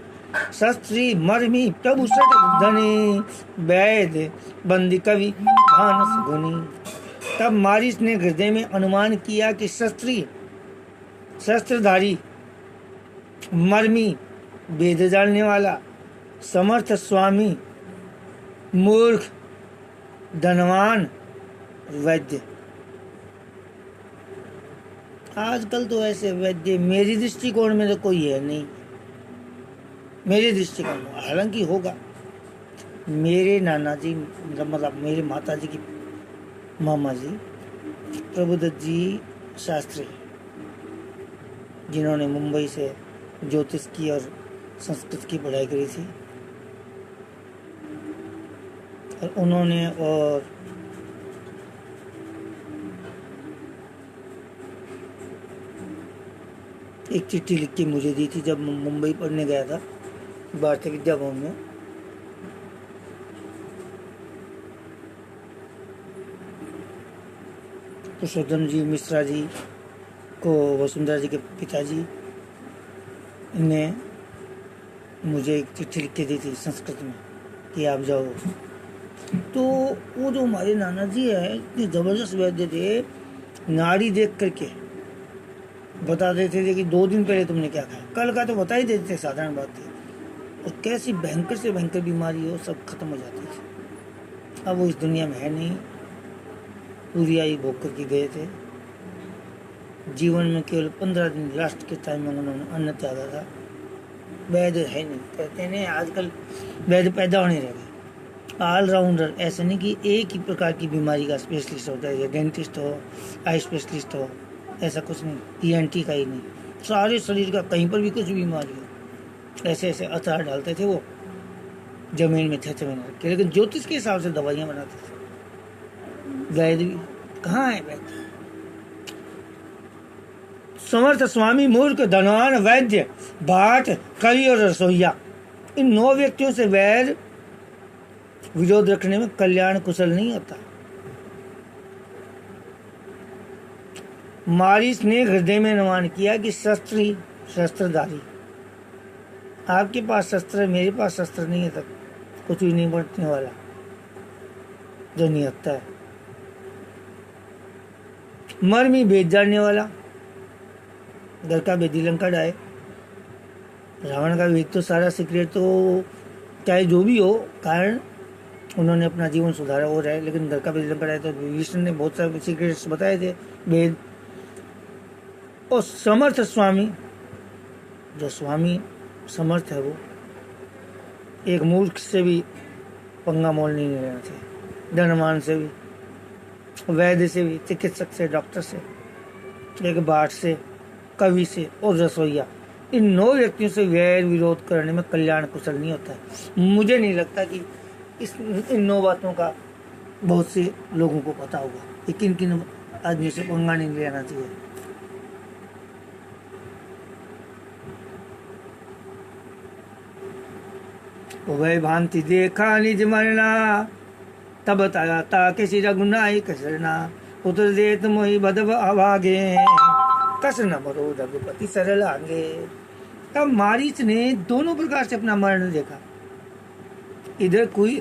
शस्त्री मर्मी प्रभु सट धनी, वैद बंदी कवि भानस गुनी। तब मारिस ने हृदय में अनुमान किया कि शस्त्रधारी, मर्मी वेद जानने वाला, समर्थ स्वामी, मूर्ख, धनवान, वैद्य। आजकल तो ऐसे वैद्य मेरी दृष्टिकोण में तो कोई है नहीं, मेरे दृष्टिकोण में। हालांकि होगा, मेरे नाना जी, मतलब मेरे माता जी की मामा जी प्रभुदत्त जी शास्त्री, जिन्होंने मुंबई से ज्योतिष की और संस्कृत की पढ़ाई करी थी, और उन्होंने और एक चिट्ठी लिख के मुझे दी थी जब मुंबई पढ़ने गया था भारतीय विद्या भवन में। पुरुषोत्तम जी मिश्रा जी को वसुंधरा जी के पिताजी ने मुझे एक चिट्ठी लिख के दी थी संस्कृत में कि आप जाओ। तो वो जो हमारे नाना जी है इतने जबरदस्त वैद्य थे, नाड़ी देख करके बता देते थे कि 2 दिन पहले तुमने क्या खाया, कल का तो बता ही देते थे, साधारण बात थी। और कैसी भयंकर से भयंकर बीमारी हो सब खत्म हो जाती थी। अब वो इस दुनिया में है नहीं, पूरी आयु भोग करके गए थे। जीवन में केवल 15 दिन लास्ट के टाइम में उन्होंने अन्न त्यागा था। वैद्य है नहीं, कहते हैं आजकल वैद्य पैदा होने लगे। ऑलराउंडर, ऐसा नहीं कि एक ही प्रकार की बीमारी का स्पेशलिस्ट होता है, डेंटिस्ट हो, आई स्पेशलिस्ट हो, ऐसा कुछ नहीं। ENT का ही नहीं, सारे शरीर का कहीं पर भी कुछ बीमारी हो, ऐसे ऐसे अचार डालते थे वो जमीन में छेचे में रख के। लेकिन ज्योतिष के हिसाब से दवाइयाँ बनाते थे। वैद्य भी कहाँ है वैद्य? समर्थ, स्वामी, मूर्ख, धनवान, वैद्य, भाट, कवि और रसोईया, इन 9 व्यक्तियों से वैर विरोध रखने में कल्याण कुशल नहीं होता। मारीस ने हृदय में अनुमान किया कि शस्त्री शस्त्रधारी, आपके पास शस्त्र है, मेरे पास शस्त्र नहीं है, तक कुछ भी नहीं बढ़ने वाला जो निहत्ता है। मर्मी भेद जानने वाला, घर का भेदी लंका डाए। रावण का भेद तो सारा सीक्रेट तो चाहे जो भी हो, कारण उन्होंने अपना जीवन सुधारा हो रहा है, लेकिन घर का भेदी लंका डाए तो विष्णु ने बहुत सारे सीक्रेट्स बताए थे, भेद। और समर्थ स्वामी, जो स्वामी समर्थ है वो एक मूर्ख से भी पंगा मोल नहीं लेना चाहिए, धनवान से भी, वैद्य से भी, चिकित्सक से, डॉक्टर से, एक बाट से, कवि से और रसोईया, इन 9 व्यक्तियों से वैर विरोध करने में कल्याण कुशल नहीं होता है। मुझे नहीं लगता कि इन 9 बातों का बहुत से लोगों को पता होगा कि किन किन आदमियों से पंगा नहीं लेना चाहिए। वह भांति देखा निज मरना, तब ताता किसी रघुनाई कसरना, पुत्र देत मोहि बदब अभागे, कस न मरो रघुपति सरल आगे। तब मारीच ने दोनों प्रकार से अपना मरण देखा, इधर कोई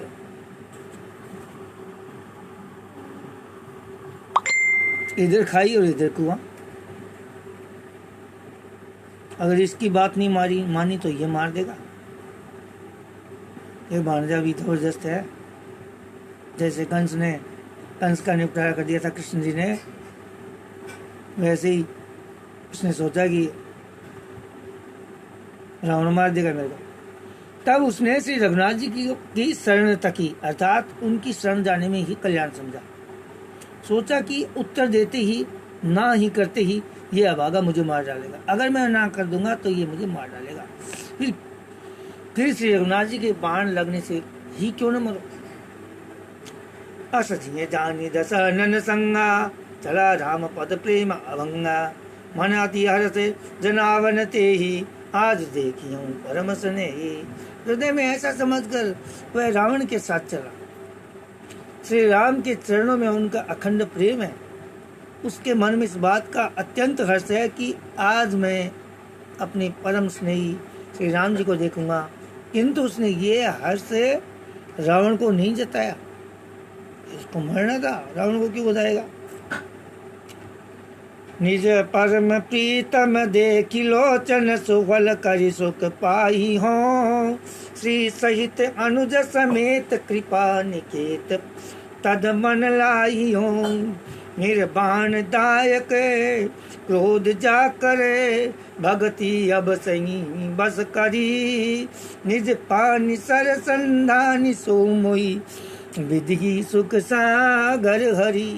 इधर खाई और इधर कुआं। अगर इसकी बात नहीं मानी तो ये मार देगा। ये भांजा भी जबरदस्त है, जैसे कंस का निपटारा कर दिया था कृष्ण जी ने, वैसे ही उसने सोचा कि रावण मार देगा मेरे को। तब उसने श्री रघुनाथ जी की शरण तकी, अर्थात उनकी शरण जाने में ही कल्याण समझा। सोचा कि उत्तर देते ही, ना ही करते ही ये अभागा मुझे मार डालेगा, अगर मैं ना कर दूंगा तो ये मुझे मार डालेगा। फिर श्री रघुनाथ जी के बाण लगने से ही क्यों न मरो। असजिए जानी दशनन संगा, चला राम पद प्रेम अभंगा, मन अति हर्ष जनावन ते ही, आज देखियो परम स्नेही। हृदय में ऐसा समझकर वह रावण के साथ चला। श्री राम के चरणों में उनका अखंड प्रेम है। उसके मन में इस बात का अत्यंत हर्ष है कि आज मैं अपने परम स्नेही श्री राम जी को देखूंगा, किंतु उसने ये हर्ष रावण को नहीं जताया। इसको मरना था, रावण को क्यों बताएगा। निज परम प्रीतम देखि लोचन, सुफल करि सुख पाई हो, श्री सहित अनुज समेत कृपा निकेत, तद मन लाई हो। निर्बाण दायक क्रोध जा करे, भगति अब सही बस करी, निज पानि सर संधानि सो मोई, विधि सुख सागर हरि।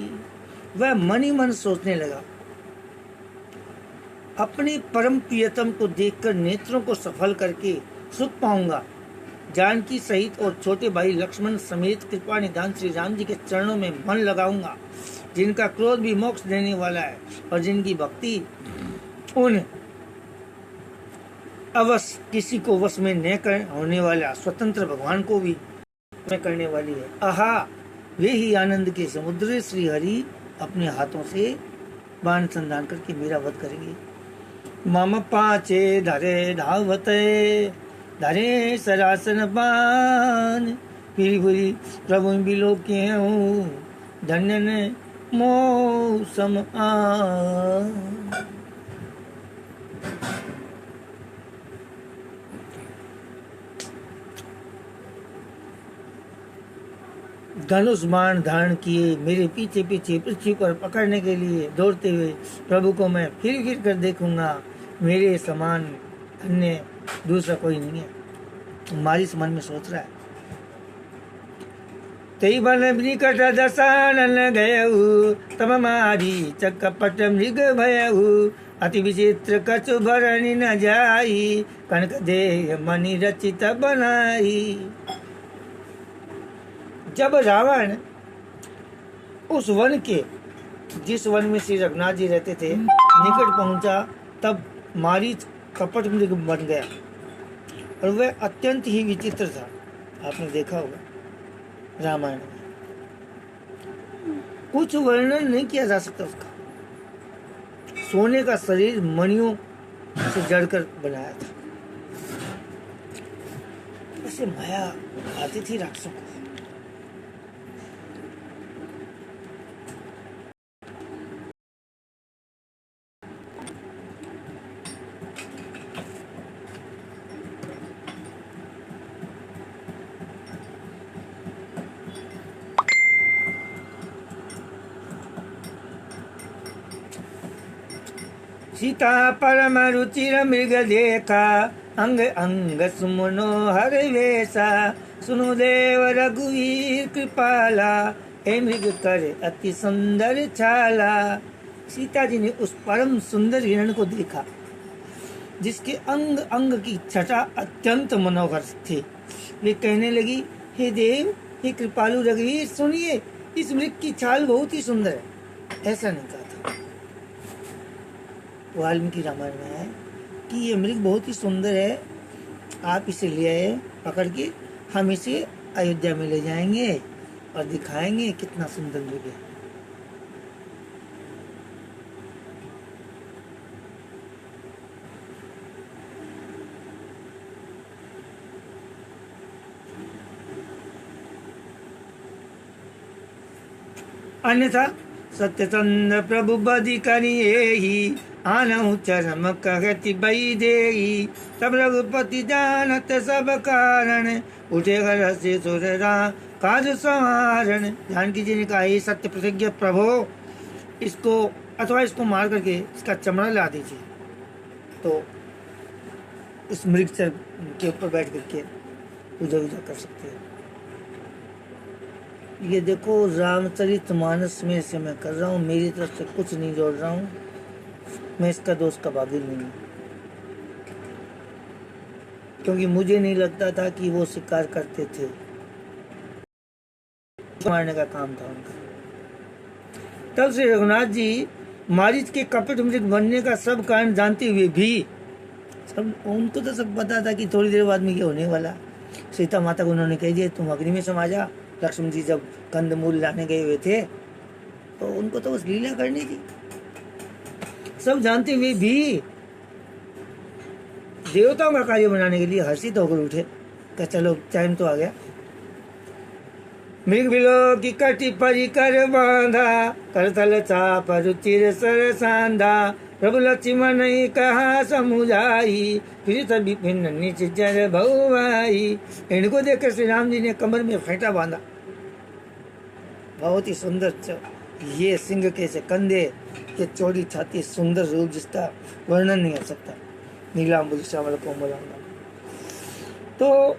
वह मन ही मन सोचने लगा, अपने परम प्रियतम को देखकर नेत्रों को सफल करके सुख पाऊंगा। जानकी सहित और छोटे भाई लक्ष्मण समेत कृपा निधान श्री राम जी के चरणों में मन लगाऊंगा, जिनका क्रोध भी मोक्ष देने वाला है और जिनकी भक्ति उन अवश्य किसी को वश में न कर होने वाला स्वतंत्र भगवान को भी में करने वाली है। आहा, वे ही आनंद के समुद्र श्री हरि अपने हाथों से बाण संधान करके मेरा वध करेंगे। मम पाचे धरे धावते धरे सरासन पान पीरी बुरी प्रभु बिलो के धन्य ने मौसम आ। धनुष बाण धारण किए मेरे पीछे पीछे पृथ्वी पर पकड़ने के लिए दौड़ते हुए प्रभु को मैं फिर कर देखूंगा। मेरे समान अन्य दूसरा कोई नहीं है। मारिस मन में सोच रहा है। तई बन निकट दशानन गयऊ तब मारी चकपट मृग भयऊ अति विचित्र कछु भरणी न जाई कनक देह मणि रचित बनाई। जब रावण उस वन के जिस वन में श्री रघुनाथ जी रहते थे निकट पहुंचा तब मारीच कपट मृग बन गया और वह अत्यंत ही विचित्र था। आपने देखा होगा रामायण में, कुछ वर्णन नहीं किया जा सकता उसका। सोने का शरीर मणियों से जड़कर बनाया था। ऐसे माया आती थी राक्षसों को। सीता परम रुचिर मृग देखा अंग अंग सुमनो हर वेशा सुनो देव रघुवीर कृपाला हे मृग कर अति सुंदर छाला। सीता जी ने उस परम सुंदर हिरण को देखा जिसके अंग अंग की छटा अत्यंत मनोहर थी। वे कहने लगी, हे देव, हे कृपालु रघुवीर, सुनिए, इस मृग की छाल बहुत ही सुंदर है। ऐसा नहीं कहा था। वाल्मीकि रामायण में है कि ये मृग बहुत ही सुंदर है, आप इसे ले आए पकड़ के, हम इसे अयोध्या में ले जाएंगे और दिखाएंगे कितना सुंदर मृग है। अन्यथा सत्यचंद्र प्रभु बदि करिए ही आनहु चरम कहति बई देई तब रघुपति जानत सब कारण उठे घर से सुर काज संहारण। जानकी जी ने कहा, हे सत्य प्रतिज्ञ प्रभु, इसको अथवा इसको मार करके इसका चमड़ा ला दीजिए तो इस मृग के ऊपर बैठ करके पूजा वूजा कर सकते हैं। ये देखो रामचरितमानस में से मैं कर रहा हूँ, मेरी तरफ से कुछ नहीं जोड़ रहा हूँ, मैं इसका दोष का बागिल नहीं हूँ, क्योंकि मुझे नहीं लगता था कि वो शिकार करते थे, मारने का काम था उनका। तब से रघुनाथ जी मारीच के कपट मृग बनने का सब कारण जानते हुए भी, सब उनको तो सब पता था कि थोड़ी देर बाद में ये होने वाला। सीता माता को उन्होंने कह दिया, तुम अग्नि में समा जा। लक्ष्मण जी जब कंदमूल लाने गए हुए थे तो उनको तो बस लीला करनी थी। सब जानते हुए भी देवताओं का कार्य बनाने के लिए हर्षित होकर उठे कि चलो टाइम तो आ गया। मृग बिलो की कटी परिकर बांधा करतल चाप रुचिर सर सांधा प्रभु लक्ष्मण नहीं कहा समुझाई फिर तभी भिन्न नीच जर भौवाई। इनको देखकर श्री राम जी ने कमर में फेंटा बांधा। बहुत ही सुंदर ये सिंह के से कंधे, ये चौड़ी छाती, सुंदर रूप जिसका वर्णन नहीं हो सकता। नीलांबुज श्यामल कोमल अंगा। तो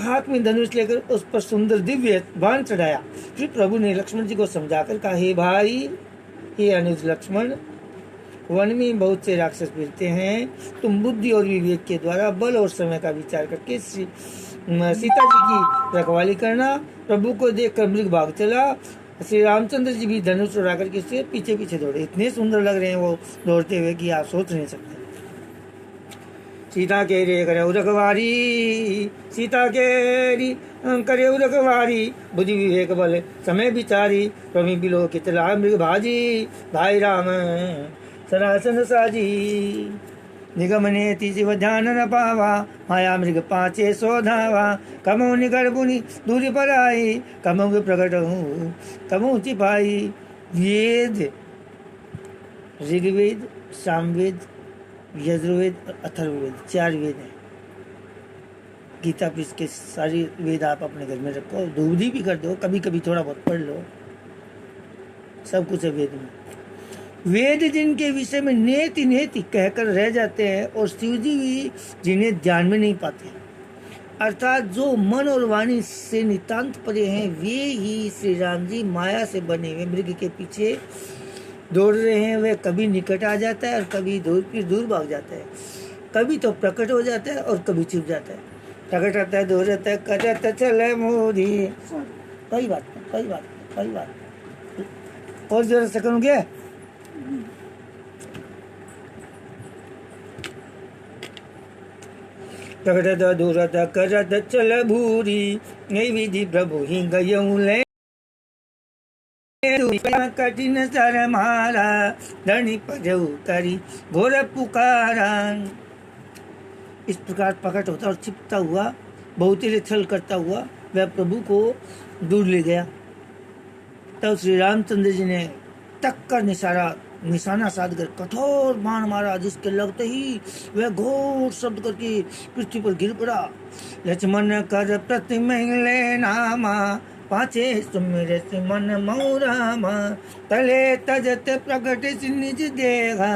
हाथ में धनुष लेकर उस पर सुंदर दिव्य बाण चढ़ाया। फिर प्रभु ने लक्ष्मण जी को समझाकर कहा, हे भाई, हे अनुज लक्ष्मण, वन में बहुत से राक्षस फिरते हैं, तुम बुद्धि और विवेक के द्वारा बल और समय का विचार करके सीता जी की रखवाली करना। प्रभु को देखकर मृग भाग चला। श्री रामचंद्र जी भी धनुष उड़ा करके इससे पीछे पीछे दौड़े। इतने सुंदर लग रहे हैं वो दौड़ते हुए कि आप सोच नहीं सकते। सीता के रे करे रखवारी, सीता के री करे रखवारी, बुद्धि विवेक बल समय विचारी, प्रभु बिलो कितला मृग भाजी, भाई राम सनासन साजी। निगमने तीजिव ध्यान न पावा, माया मृग पाचे सो धावा, कमो निकट बुनि दूरी पर आई, कमो प्रकट हूँ कमो चिपाई। वेद ऋग्वेद, सामवेद, यजुर्वेद और अथर्ववेद 4 वेद हैं। गीता पीस के सारी वेद आप अपने घर में रखो, दूधी भी कर दो, कभी कभी थोड़ा बहुत पढ़ लो, सब कुछ है वेद में। वेद जिनके विषय में नेति नेति कहकर रह जाते हैं और शिवजी भी जिन्हें ध्यान में नहीं पाते, अर्थात जो मन और वाणी से नितांत परे हैं, वे ही श्री राम जी माया से बने हुए मृग के पीछे दौड़ रहे हैं। वे कभी निकट आ जाता है और कभी दूर भाग जाता है, कभी तो प्रकट हो जाता है और कभी छिप जाता है, प्रकट आता है दूर रहता है, करत चले मोदी। कोई बात नहीं, कोई बात नहीं, कोई बात नहीं। और जरा से करूँगे प्रकट दूरत करत चल भूरी, नहीं विधि प्रभु ही गयऊ ले कठिन सर मारा, धनी पजऊ करी घोर पुकारा। इस प्रकार प्रकट होता और छिपता हुआ बहुतेरे छल करता हुआ वह प्रभु को दूर ले गया। तब श्री रामचंद्र जी ने टक्कर निशाना साधकर कठोर बाण मारा, जिसके लगते ही वह घोर शब्द करके पृथ्वी पर गिर पड़ा। लक्ष्मण कर प्रतिमले नामा, पाछे सुमिर सिमन मऊरामा, तले तजत प्रकट निज देगा,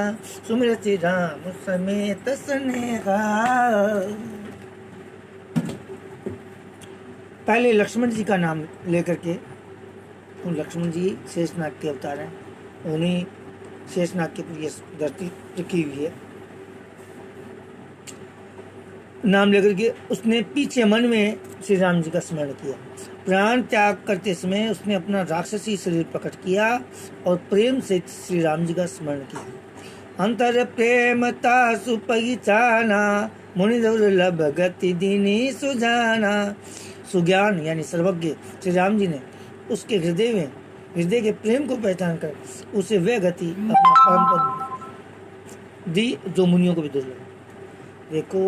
सुमिर श्री राम समेत स्नेहा। पहले लक्ष्मण जी का नाम लेकर के, लक्ष्मण जी शेषनाग के अवतार हैं, उन्हीं शेषनाग के प्रिय धरती रखी हुई है, नाम लेकर के उसने पीछे मन में श्री राम जी का स्मरण किया। प्राण त्याग करते समय उसने अपना राक्षसी शरीर प्रकट किया और प्रेम से श्री राम जी का स्मरण किया। अंतर प्रेमता सुपहिचाना, मुनि दुर्लभ गति दीनी सुजाना। सुज्ञान यानी सर्वज्ञ श्री राम जी ने उसके हृदय के प्रेम को पहचान कर उसे वह गति अपना परम पद दी जो मुनियों को भी दुर्लभ। देखो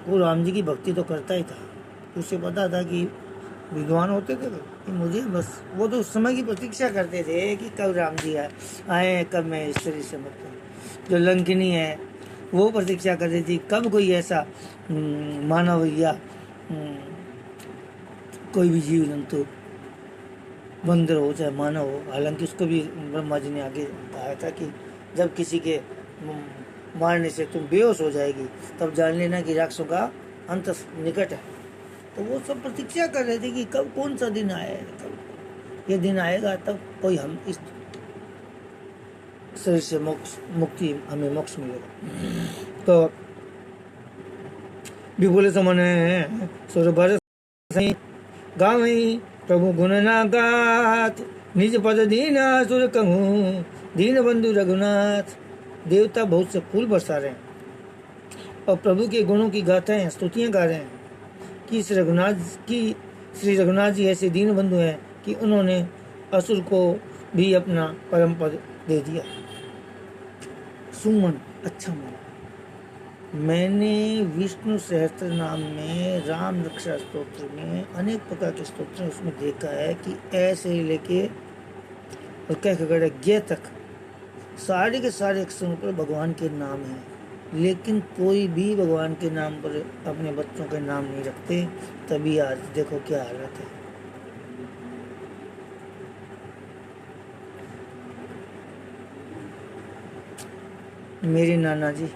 वो राम जी की भक्ति तो करता ही था, उसे पता था कि विद्वान होते थे कि मुझे बस, वो तो उस समय की प्रतीक्षा करते थे कि कब राम जी आए, कब मैं इस शरीर से मुक्त हूँ। जो लंकिनी है वो प्रतीक्षा कर रही थी कब कोई ऐसा मानव या कोई भी जीव जंतु, बंदर हो चाहे मानव हो, हालांकि उसको भी ब्रह्मा जी ने आगे कहा था कि जब किसी के मारने से तुम बेहोश हो जाएगी तब जान लेना कि राक्षसों का अंत निकट है। तो वो सब प्रतीक्षा कर रहे थे कि कब कौन सा दिन आएगा, कब ये दिन आएगा तब कोई हम इस शरीर से मुक्ति हमें मोक्ष मिलेगा। तो विपुल समन सुर भर गावई प्रभु गुण ना गात, निज पद दीना सुर कहूँ दीन बंधु रघुनाथ। देवता बहुत से फूल बरसा रहे हैं और प्रभु के गुणों की गाथाएं स्तुतियां गा रहे हैं कि श्री रघुनाथ जी ऐसे दीन बंधु हैं कि उन्होंने असुर को भी अपना परम पद दे दिया। सुमन अच्छा मन। मैंने विष्णु सहस्त्र नाम में राम रक्षा स्तोत्र में अनेक प्रकार के स्तोत्र उसमें देखा है कि ऐसे ही लेके और कह तक सारे के सारे अक्षरों पर भगवान के नाम हैं, लेकिन कोई भी भगवान के नाम पर अपने बच्चों के नाम नहीं रखते। तभी आज देखो क्या हालत है। मेरे नाना जी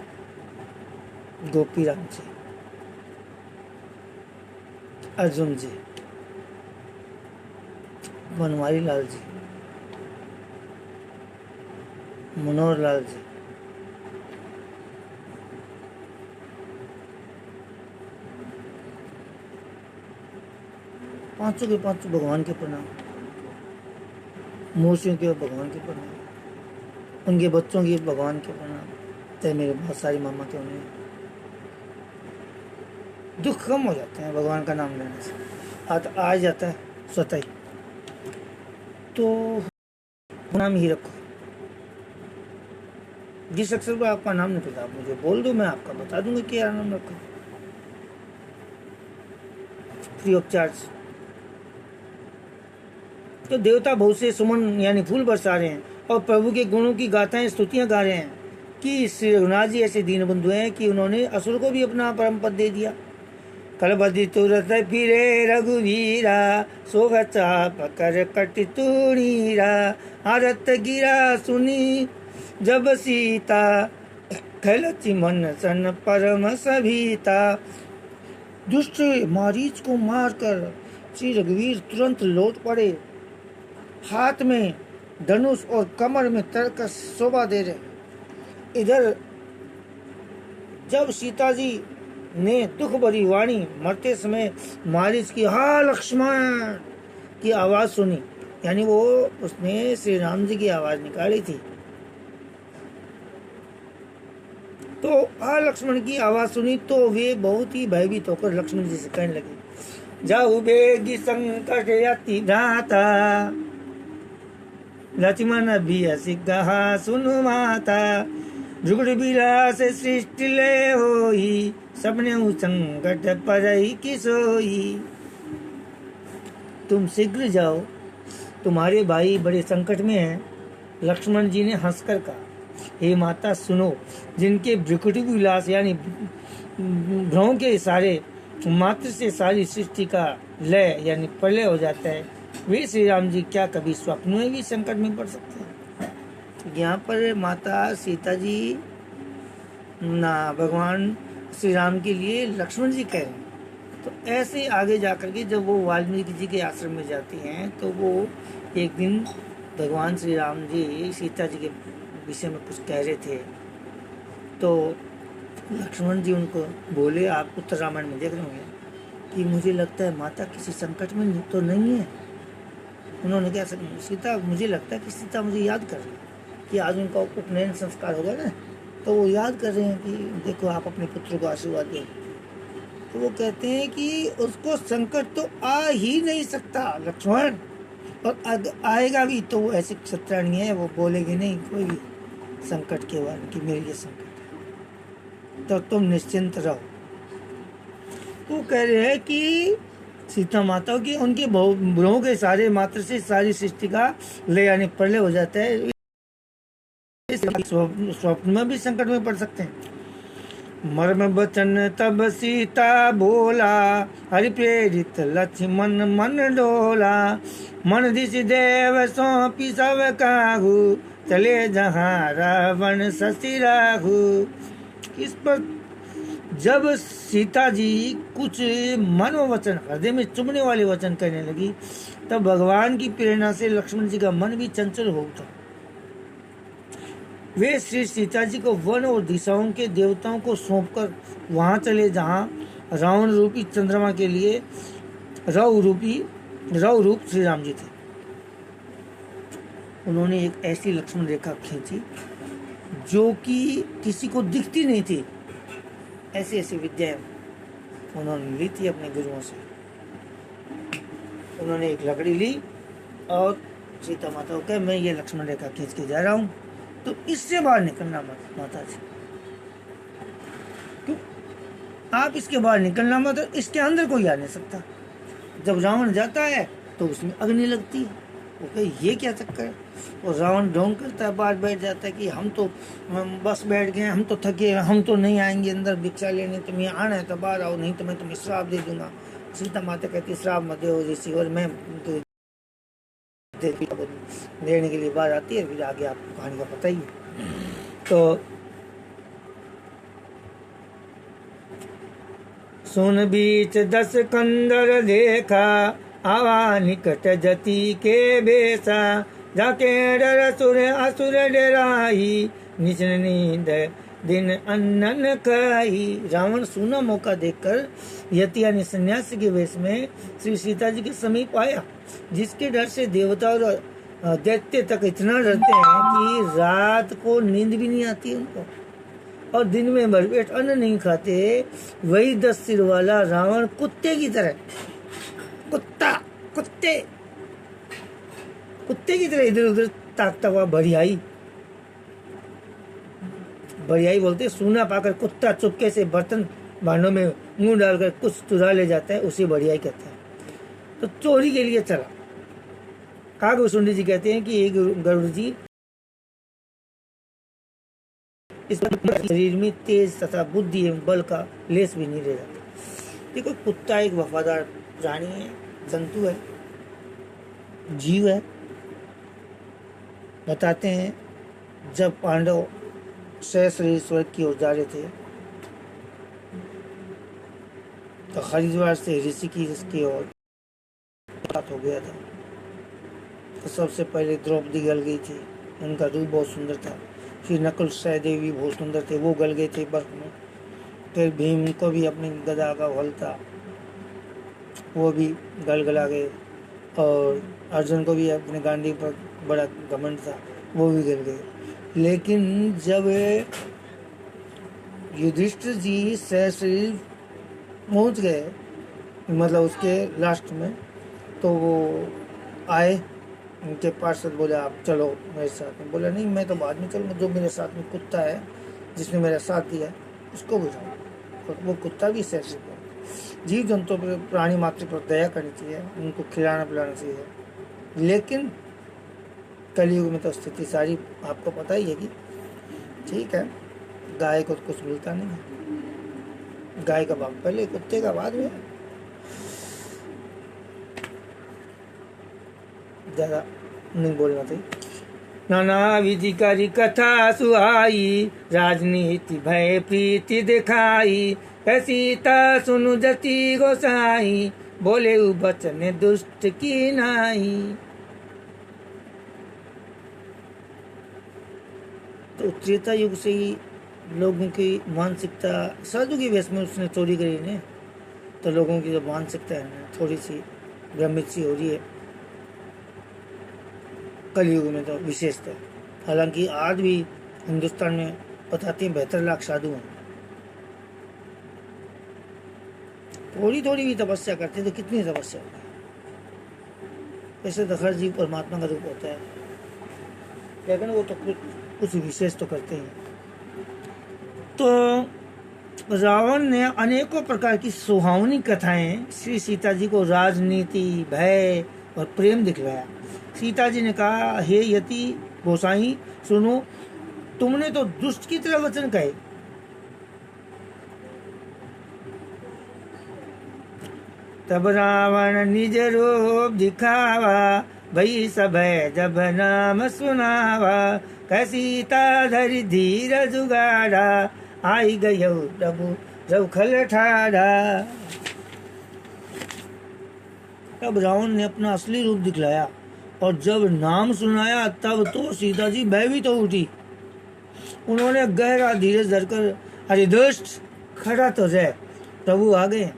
गोपी राम जी, अर्जुन जी, बनवारी लाल जी, मनोहर लाल जी, पांचों के पांचों भगवान के प्रणाम, मौसियों के भगवान के प्रणाम। उनके बच्चों की भगवान के प्रणाम, चाहे मेरे बहुत सारी मामा के उन्हें दुख कम हो जाते हैं भगवान का नाम लेने से, आ जाता है स्वतः ही। तो नाम ही रखो, जिस अक्षर को आपका नाम नहीं पता आप मुझे बोल दो, मैं आपका बता दूंगा क्या नाम रखो, फ्री ऑफ चार्ज। तो देवता बहुत से सुमन यानी फूल बरसा रहे हैं और प्रभु के गुणों की गाथाएं स्तुतियां गा रहे हैं कि श्री रघुनाथ जी ऐसे दीन बंधु हैं कि उन्होंने असुर को भी अपना परम पद दे दिया। कलबदी तुरत फिरे रघुवीरा, सोग चाप कर कट तूणीरा, आरत गिरा सुनी जब सीता, खलची मन सन परम सभीता। दुष्ट मारीच को मारकर श्री रघुवीर तुरंत लौट पड़े, हाथ में धनुष और कमर में तरकस शोभा दे रहे। इधर जब सीता जी ने दुख भरी वाणी मरते समय मारीच की हा लक्ष्मण की आवाज सुनी, यानी वो उसने श्री राम जी की आवाज निकाली थी, तो हा लक्ष्मण की आवाज सुनी तो वे बहुत ही भयभीत होकर लक्ष्मण जी से कहने लगे, जाऊ बेगी संकट अति भ्राता, लक्ष्मण भी हसी कहा सुनु माता, जुगड़ बिलास सृष्टि ले होई, सबने संकट परई की सोई। तुम शीघ्र जाओ, तुम्हारे भाई बड़े संकट में हैं। लक्ष्मण जी ने हंसकर कहा, हे माता सुनो, जिनके भ्रुकुटी विलास यानी भ्रों के इशारे मात्र से सारी सृष्टि का लय यानी प्रलय हो जाता है, वे श्री राम जी क्या कभी स्वप्न में भी संकट में पड़ सकते हैं। यहाँ पर माता सीता जी ना भगवान श्री राम के लिए लक्ष्मण जी कह रहे हैं। तो ऐसे आगे जाकर के जब वो वाल्मीकि जी के आश्रम में जाती हैं तो वो एक दिन भगवान श्री राम जी सीता जी के विषय में कुछ कह रहे थे, तो लक्ष्मण जी उनको बोले, आप उत्तर रामायण में देख रहे होंगे कि मुझे लगता है माता किसी संकट में तो नहीं है। उन्होंने क्या सीता, मुझे लगता है कि सीता मुझे याद कर रही है कि आज उनका उपनयन संस्कार होगा ना, तो वो याद कर रहे हैं कि देखो आप अपने पुत्र को आशीर्वाद दो। तो वो कहते हैं कि उसको संकट तो आ ही नहीं सकता लक्ष्मण, और आएगा भी तो वो ऐसे क्षत्राणी है, वो बोलेगी नहीं कोई भी संकट के बारे में कि मेरे लिए संकट है, तो तुम निश्चिंत रहो। वो कह रहे हैं कि सीता माता की उनके भ्रों के सारे मात्र से सारी सृष्टि का ले यानी प्रलय हो जाता है, स्वप्न में भी संकट में पड़ सकते हैं। मर्म बचन तब सीता बोला, हरि प्रेरित लक्ष्मण मन डोला, मन दिश देव सौंपी सब काहू, चले जहाँ रावण शशि राहु। इस पर जब सीता जी कुछ मनोवचन हृदय में चुभने वाले वचन कहने लगी, तब भगवान की प्रेरणा से लक्ष्मण जी का मन भी चंचल हो उठा। वे श्री सीता जी को वन और दिशाओं के देवताओं को सौंपकर वहां चले जहां रावण रूपी चंद्रमा के लिए रव रूप श्री राम जी थे। उन्होंने एक ऐसी लक्ष्मण रेखा खींची जो कि किसी को दिखती नहीं थी, ऐसी ऐसी विद्याएं उन्होंने ली थी अपने गुरुओं से। उन्होंने एक लकड़ी ली और सीता माता को कहा, मैं ये लक्ष्मण रेखा खींच के जा रहा हूँ, तो इससे बाहर निकलना मत माता जी, क्यों आप इसके बाहर निकलना मत, इसके अंदर कोई आ नहीं सकता। जब रावण जाता है तो उसमें अग्नि लगती है। वो कहे ये क्या चक्कर है, और रावण ढोंग करता है, बाहर बैठ जाता है कि हम बस बैठ गए, हम तो थके, हम तो नहीं आएंगे अंदर भिक्षा लेने, तुम यहाँ आना है तो बाहर आओ, नहीं तो मैं तुम्हें श्राप दे दूंगा। सीता माता कहती श्राप मत दो ऋषि, और मैं तो लेने के लिए बाहर आती है। फिर आगे आपको कहानी का पता ही है। तो सुन बीच 10 कंदर देखा, आवा निकट जति के बेसा, जाके डर असुर डराई, निचन नींद दिन अन्नन खाई। रावण सूना मौका देखकर यति यानी सन्यासी के वेश में श्री सीता जी के समीप आया, जिसके डर से देवता और दैत्य तक इतना डरते हैं कि रात को नींद भी नहीं आती उनको, और दिन में भरपेट अन्न नहीं खाते। वही 10 सिर वाला रावण कुत्ते की तरह, कुत्ते की तरह इधर उधर ताकता हुआ बढ़ियाई बोलते, सूना पाकर कुत्ता चुपके से बर्तन भांडों में मुंह डालकर कुछ चुरा ले जाता है, उसे बढ़ियाई कहते हैं। तो चोरी के लिए चला। कागभूषुंडी जी कहते हैं कि एक गरुड़ जी इस शरीर में तेज तथा बुद्धि एवं बल का लेस भी नहीं रह जाता। देखो, कुत्ता एक वफादार प्राणी है, जंतु है, जीव है। बताते हैं जब पांडव सहस्त्र स्वर्ग की ओर जा रहे थे तो हरिद्वार से ऋषिकेश की ओर बात हो गया था। तो सबसे पहले द्रौपदी गल गई थी, उनका रूप बहुत सुंदर था। फिर नकुल सहदेव भी बहुत सुंदर थे, वो गल गए थे बर्फ में। फिर भीम को भी अपनी गदा का हल था, वो भी गला गए। और अर्जुन को भी अपने गांडी पर बड़ा घमंड था, वो भी गल गए। लेकिन जब युधिष्ठिर जी सहस्त्र पहुंच गए, मतलब उसके लास्ट में, तो वो आए, उनके पार्षद बोले आप चलो मेरे साथ में। बोला नहीं, मैं तो बाद में चलूँगा, जो मेरे साथ में कुत्ता है जिसने मेरा साथ दिया उसको बुझाऊँ। तो वो कुत्ता भी सहस्त्र को, जीव जंतुओं पर, प्राणी मात्र पर दया करनी चाहिए, उनको खिलाना पिलाना चाहिए। लेकिन कलयुग में तो स्थिति सारी आपको पता ही है कि ठीक है, गाय को तो कुछ मिलता नहीं है, गाय का भाग पहले, कुत्ते का बाद में। ज्यादा नहीं बोलना चाहिए। नाना विधि करी कथा सुहाई, राजनीति भय प्रीति दिखाई, सीता सुनु जति गोसाई, बोले बचन दुष्ट की नाई। तो त्रेता युग से ही लोगों की मानसिकता, साधु की वेश में उसने चोरी करी ने, तो लोगों की जो मानसिकता है ना थोड़ी सी भ्रमित सी हो रही है। कलयुग में तो विशेषता, हालांकि आज भी हिंदुस्तान में बताते हैं 72 लाख साधु हैं। थोड़ी थोड़ी भी तपस्या करते हैं तो कितनी तपस्या होती है। ऐसे तो हर जीव परमात्मा का रूप होता है, लेकिन वो तो कुछ विशेष तो करते हैं। तो रावण ने अनेकों प्रकार की सुहावनी कथाएं श्री सीता जी को राजनीति, भय और प्रेम दिखलाया। सीता जी ने कहा, हे यति गोसाई सुनो, तुमने तो दुष्ट की तरह वचन कहे। तब रावण निज रूप दिखावा, भई सब जब नाम सुनावा, सीता धरि धीर जुगाड़ा, आई गयो प्रभु जब खल ठाड़ा। तब रावण ने अपना असली रूप दिखलाया और जब नाम सुनाया तब तो सीता जी भयभीत हो उठी। उन्होंने गहरा धीरज धरकर, अरे दुष्ट खड़ा तो रह, प्रभु आ गए।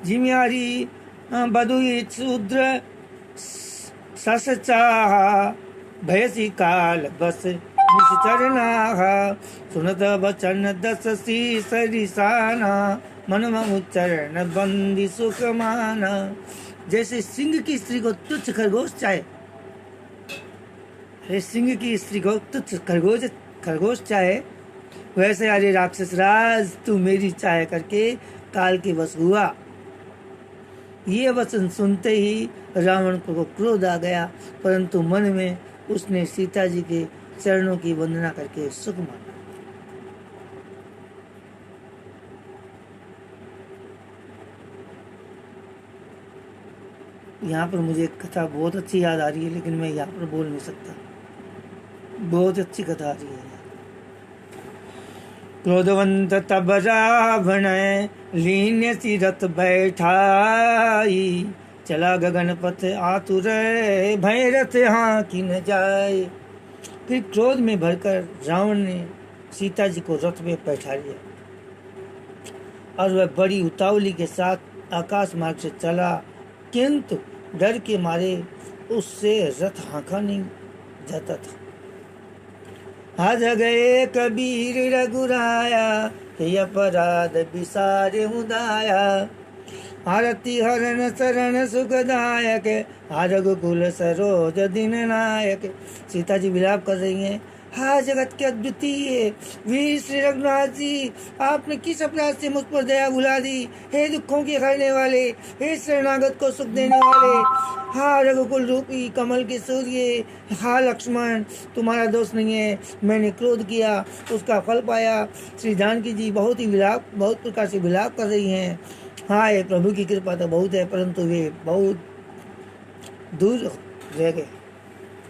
जिमियारी बधुई शूद्र ससचाहा, भयसी काल बस निश्चरनाहा, सुनत वचन दस शीस रिसाना, मन उच्चरण बंदी सुख माना। जैसे सिंह की स्त्री को तुच्छ खरगोश चाहे, अरे सिंह की स्त्री को तुच्छ खरगोश चाहे, वैसे अरे राक्षस राज तू मेरी चाह करके काल के बस हुआ। ये वचन सुनते ही रावण को क्रोध आ गया, परंतु मन में उसने सीता जी के चरणों की वंदना करके सुख माना। यहाँ पर मुझे एक कथा बहुत अच्छी याद आ रही है, लेकिन मैं यहाँ पर बोल नहीं सकता। बहुत अच्छी कथा आ रही है। क्रोधवंत तब रावण लीन सी रथ बैठाई, चला गगन पथ आतुर भय रथ हाँ कि न जाए। फिर क्रोध में भरकर रावण ने सीता जी को रथ में बैठा लिया और वह बड़ी उतावली के साथ आकाश मार्ग से चला, किंतु डर के मारे उससे रथ हाँका नहीं जाता था। आज गए कबीर रघुराया, हे अपराध विसारे मुदाया। आरती हरण शरण सुखदायक, रघुकुल सरोज दिन नायक। सीता जी विलाप कर रही हैं, हा जगत के अद्वितीय वीर श्री रघुनाथ जी, आपने किस अपराध से मुझ पर दया भुला दी। हे दुखों के हरने वाले, हे शरणागत को सुख देने वाले, हा रघुकुल रूपी कमल के सूर्य, हा लक्ष्मण, तुम्हारा दोष नहीं है, मैंने क्रोध किया उसका फल पाया। श्री जानकी जी बहुत प्रकार से विलाप कर रही हैं। हाँ, ये प्रभु की कृपा तो बहुत है, परंतु वे बहुत दूर रह गए।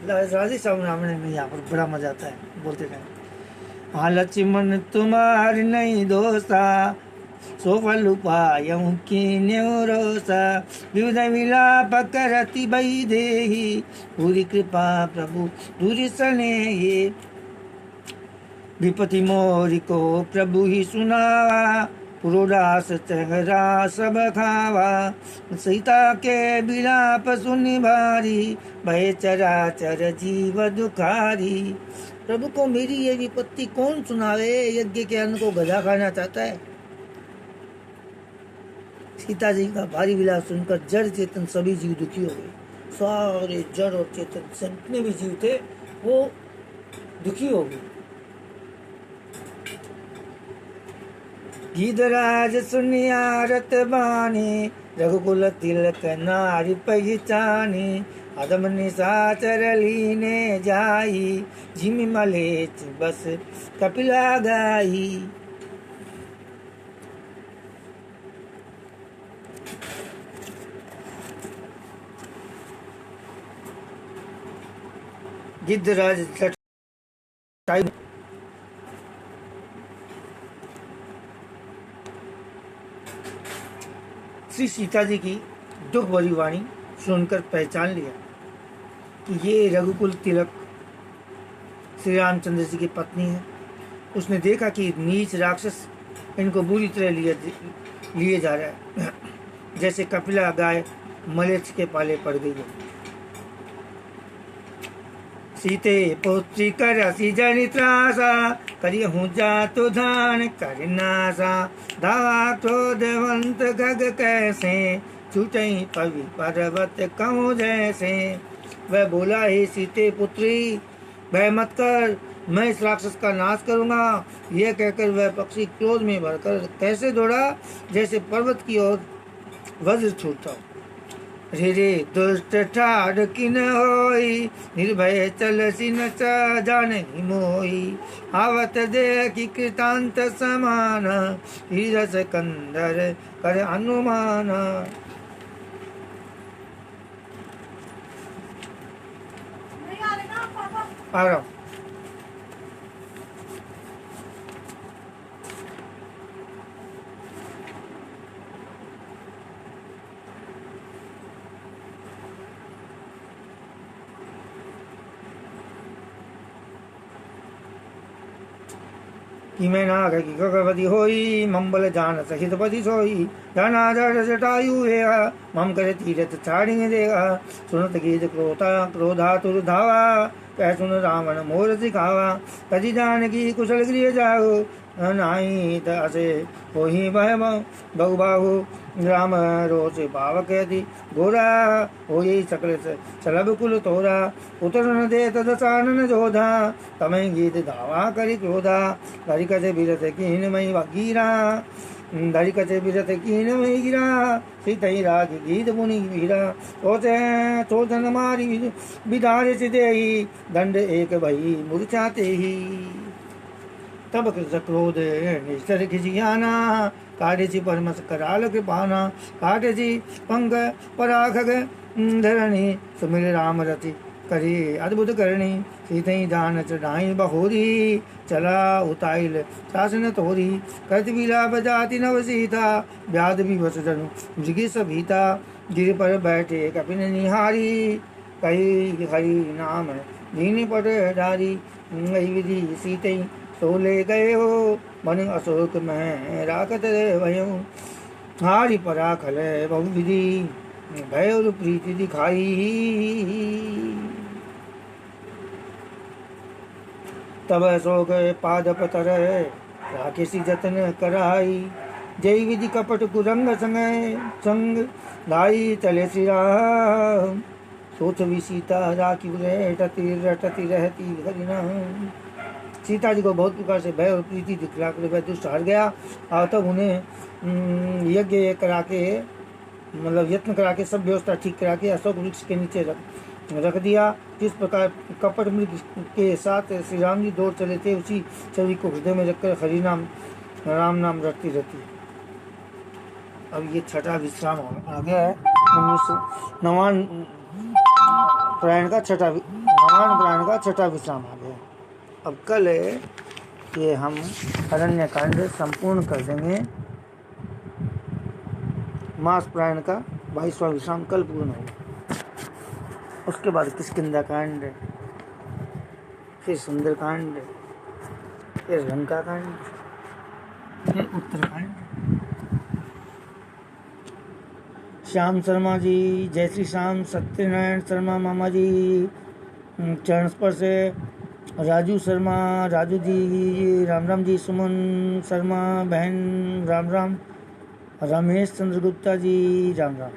राधे श्याम रामायण में यहाँ पर बड़ा मजा आता है बोलते रहे। हाँ लक्ष्मण तुम्हारी नहीं दोषा, सो फल उपायं कीन्यो रोषा। विविध विलाप करति भई देहि, पूरी कृपा प्रभु दूरी स्नेहि। विपति मोरि को प्रभु ही सुनावा, पुरोडास चेहरा सब खावा। सीता के विलाप सुनि भारी, भय चराचर जीव दुखारी। प्रभु को मेरी ये विपत्ति कौन सुनावे, यज्ञ के अन्न को गधा खाना चाहता है। सीता जी का भारी विलाप सुनकर जड़ चेतन सभी जीव दुखी हो गए। सारे जड़ और चेतन जितने भी जीव थे वो दुखी हो गए। गीधराज सुनियारत बानी, रघुकुल तिलक नारी पहचानी। अदम निशाचर लीने जाई, जिमि मलेच बस कपिला गाई। गिद्धराज श्री सीता जी की दुख भरी वाणी सुनकर पहचान लिया कि ये रघुकुल तिलक श्री रामचंद्र जी की पत्नी है। उसने देखा कि नीच राक्षस इनको बुरी तरह लिए जा रहा है, जैसे कपिला गाय मलेच्छ के पाले पड़ गई है। सीते पुत्री करसी जनित्रासा, करियहु जातु धान करनासा। धावा क्रोधवंत गग कैसे, छूटई पवि पर्वत कहूँ जैसे। वह बोला, हे सीते पुत्री भय मत कर, मैं इस राक्षस का नाश करूंगा। यह कहकर वह पक्षी क्रोध में भरकर कैसे दौड़ा, जैसे पर्वत की ओर वज्र छूटता। रे रे दुष्ट ठाड़ किन होई, निर्भय चल सिन जानहि मोई। आवत देखि कृतांत समान, हीरस कंदर कर अनुमान। आ रहा हूँ। कि मैं नाग की गगवती होई, मंबल जान सहित पति सोई। धनाधर जटायु हेगा, मम कर तीरथ छाड़िंग देगा। सुनत गीत क्रोधा तुर धावा, कह सुन रावण मोर सिखावा। कति जानकी कुशल गृह जाओ, नाई तसे होही भय बहुबाहु। राम रोष पावक यदि घोरा, होई सकल सलभ कुल तोरा। उतर न दे तदसानन जोधा, तमय गीत धावा करि क्रोधा। धरि कसे बिरथ कीन मई गिरा, धरि कसे बिरथ कीन मई गिरा। सीतई राग गीत मुनि वीरा, चोचन मारी विधार सिदेही। दंड एक भई मूर्छाते ही। तब क्रोध निस्तर खिजियाना, काढ़ेची परमस कराल कृपाना। काढ़ेची पंग पराखग धरणी, सुमिर राम रति करी अद्भुत करणी। सीतई दान चढ़ाई बहोरी, चला उताइल शासन तोरी। करत विलाप जाति नव सीता, व्याध विवश जनु मृगी सभीता। गिर पर बैठे कपिन निहारी, कही हरि नाम दीन पट डारी। विधि सीतई तो ले गए हो, मन अशोक में राखत भयो। हारि पराखल बहु विधि, भय और प्रीति दिखाई, तब सो गए पाद पतर राकेशी जतन कराई। जय विधि कपट कुरंग संग लाई, चले श्री राम सोच भी सीता राखी रटती रटती रहती हरि नाम। सीता जी को बहुत प्रकार से भय और प्रीति दिखला कर वह दुष्ट हार गया, और तब उन्हें यज्ञ करा के, मतलब यत्न करा के, सब व्यवस्था ठीक करा के अशोक वृक्ष के नीचे रख दिया। जिस प्रकार कपट मृग के साथ श्री राम जी दौड़ चले थे, उसी छवि को हृदय में रखकर हरि नाम राम नाम रटती रहती। अब ये छठा विश्राम आ गया है। 1999 प्रायण का छठा विश्राम आ गया। अब कल ये हम अरण्य कांड संपूर्ण कर देंगे। मास प्रायण का 22वां विश्राम कल पूर्ण होगा। उसके बाद किष्किंधा कांड, फिर सुंदर कांड, फिर लंका कांड, फिर उत्तरकांड। श्याम शर्मा जी, जय श्री श्याम, सत्यनारायण शर्मा मामा जी, चरण स्पर्श, राजू शर्मा, राजू जी राम राम जी, सुमन शर्मा बहन राम राम, रमेश चंद्र गुप्ता जी राम राम।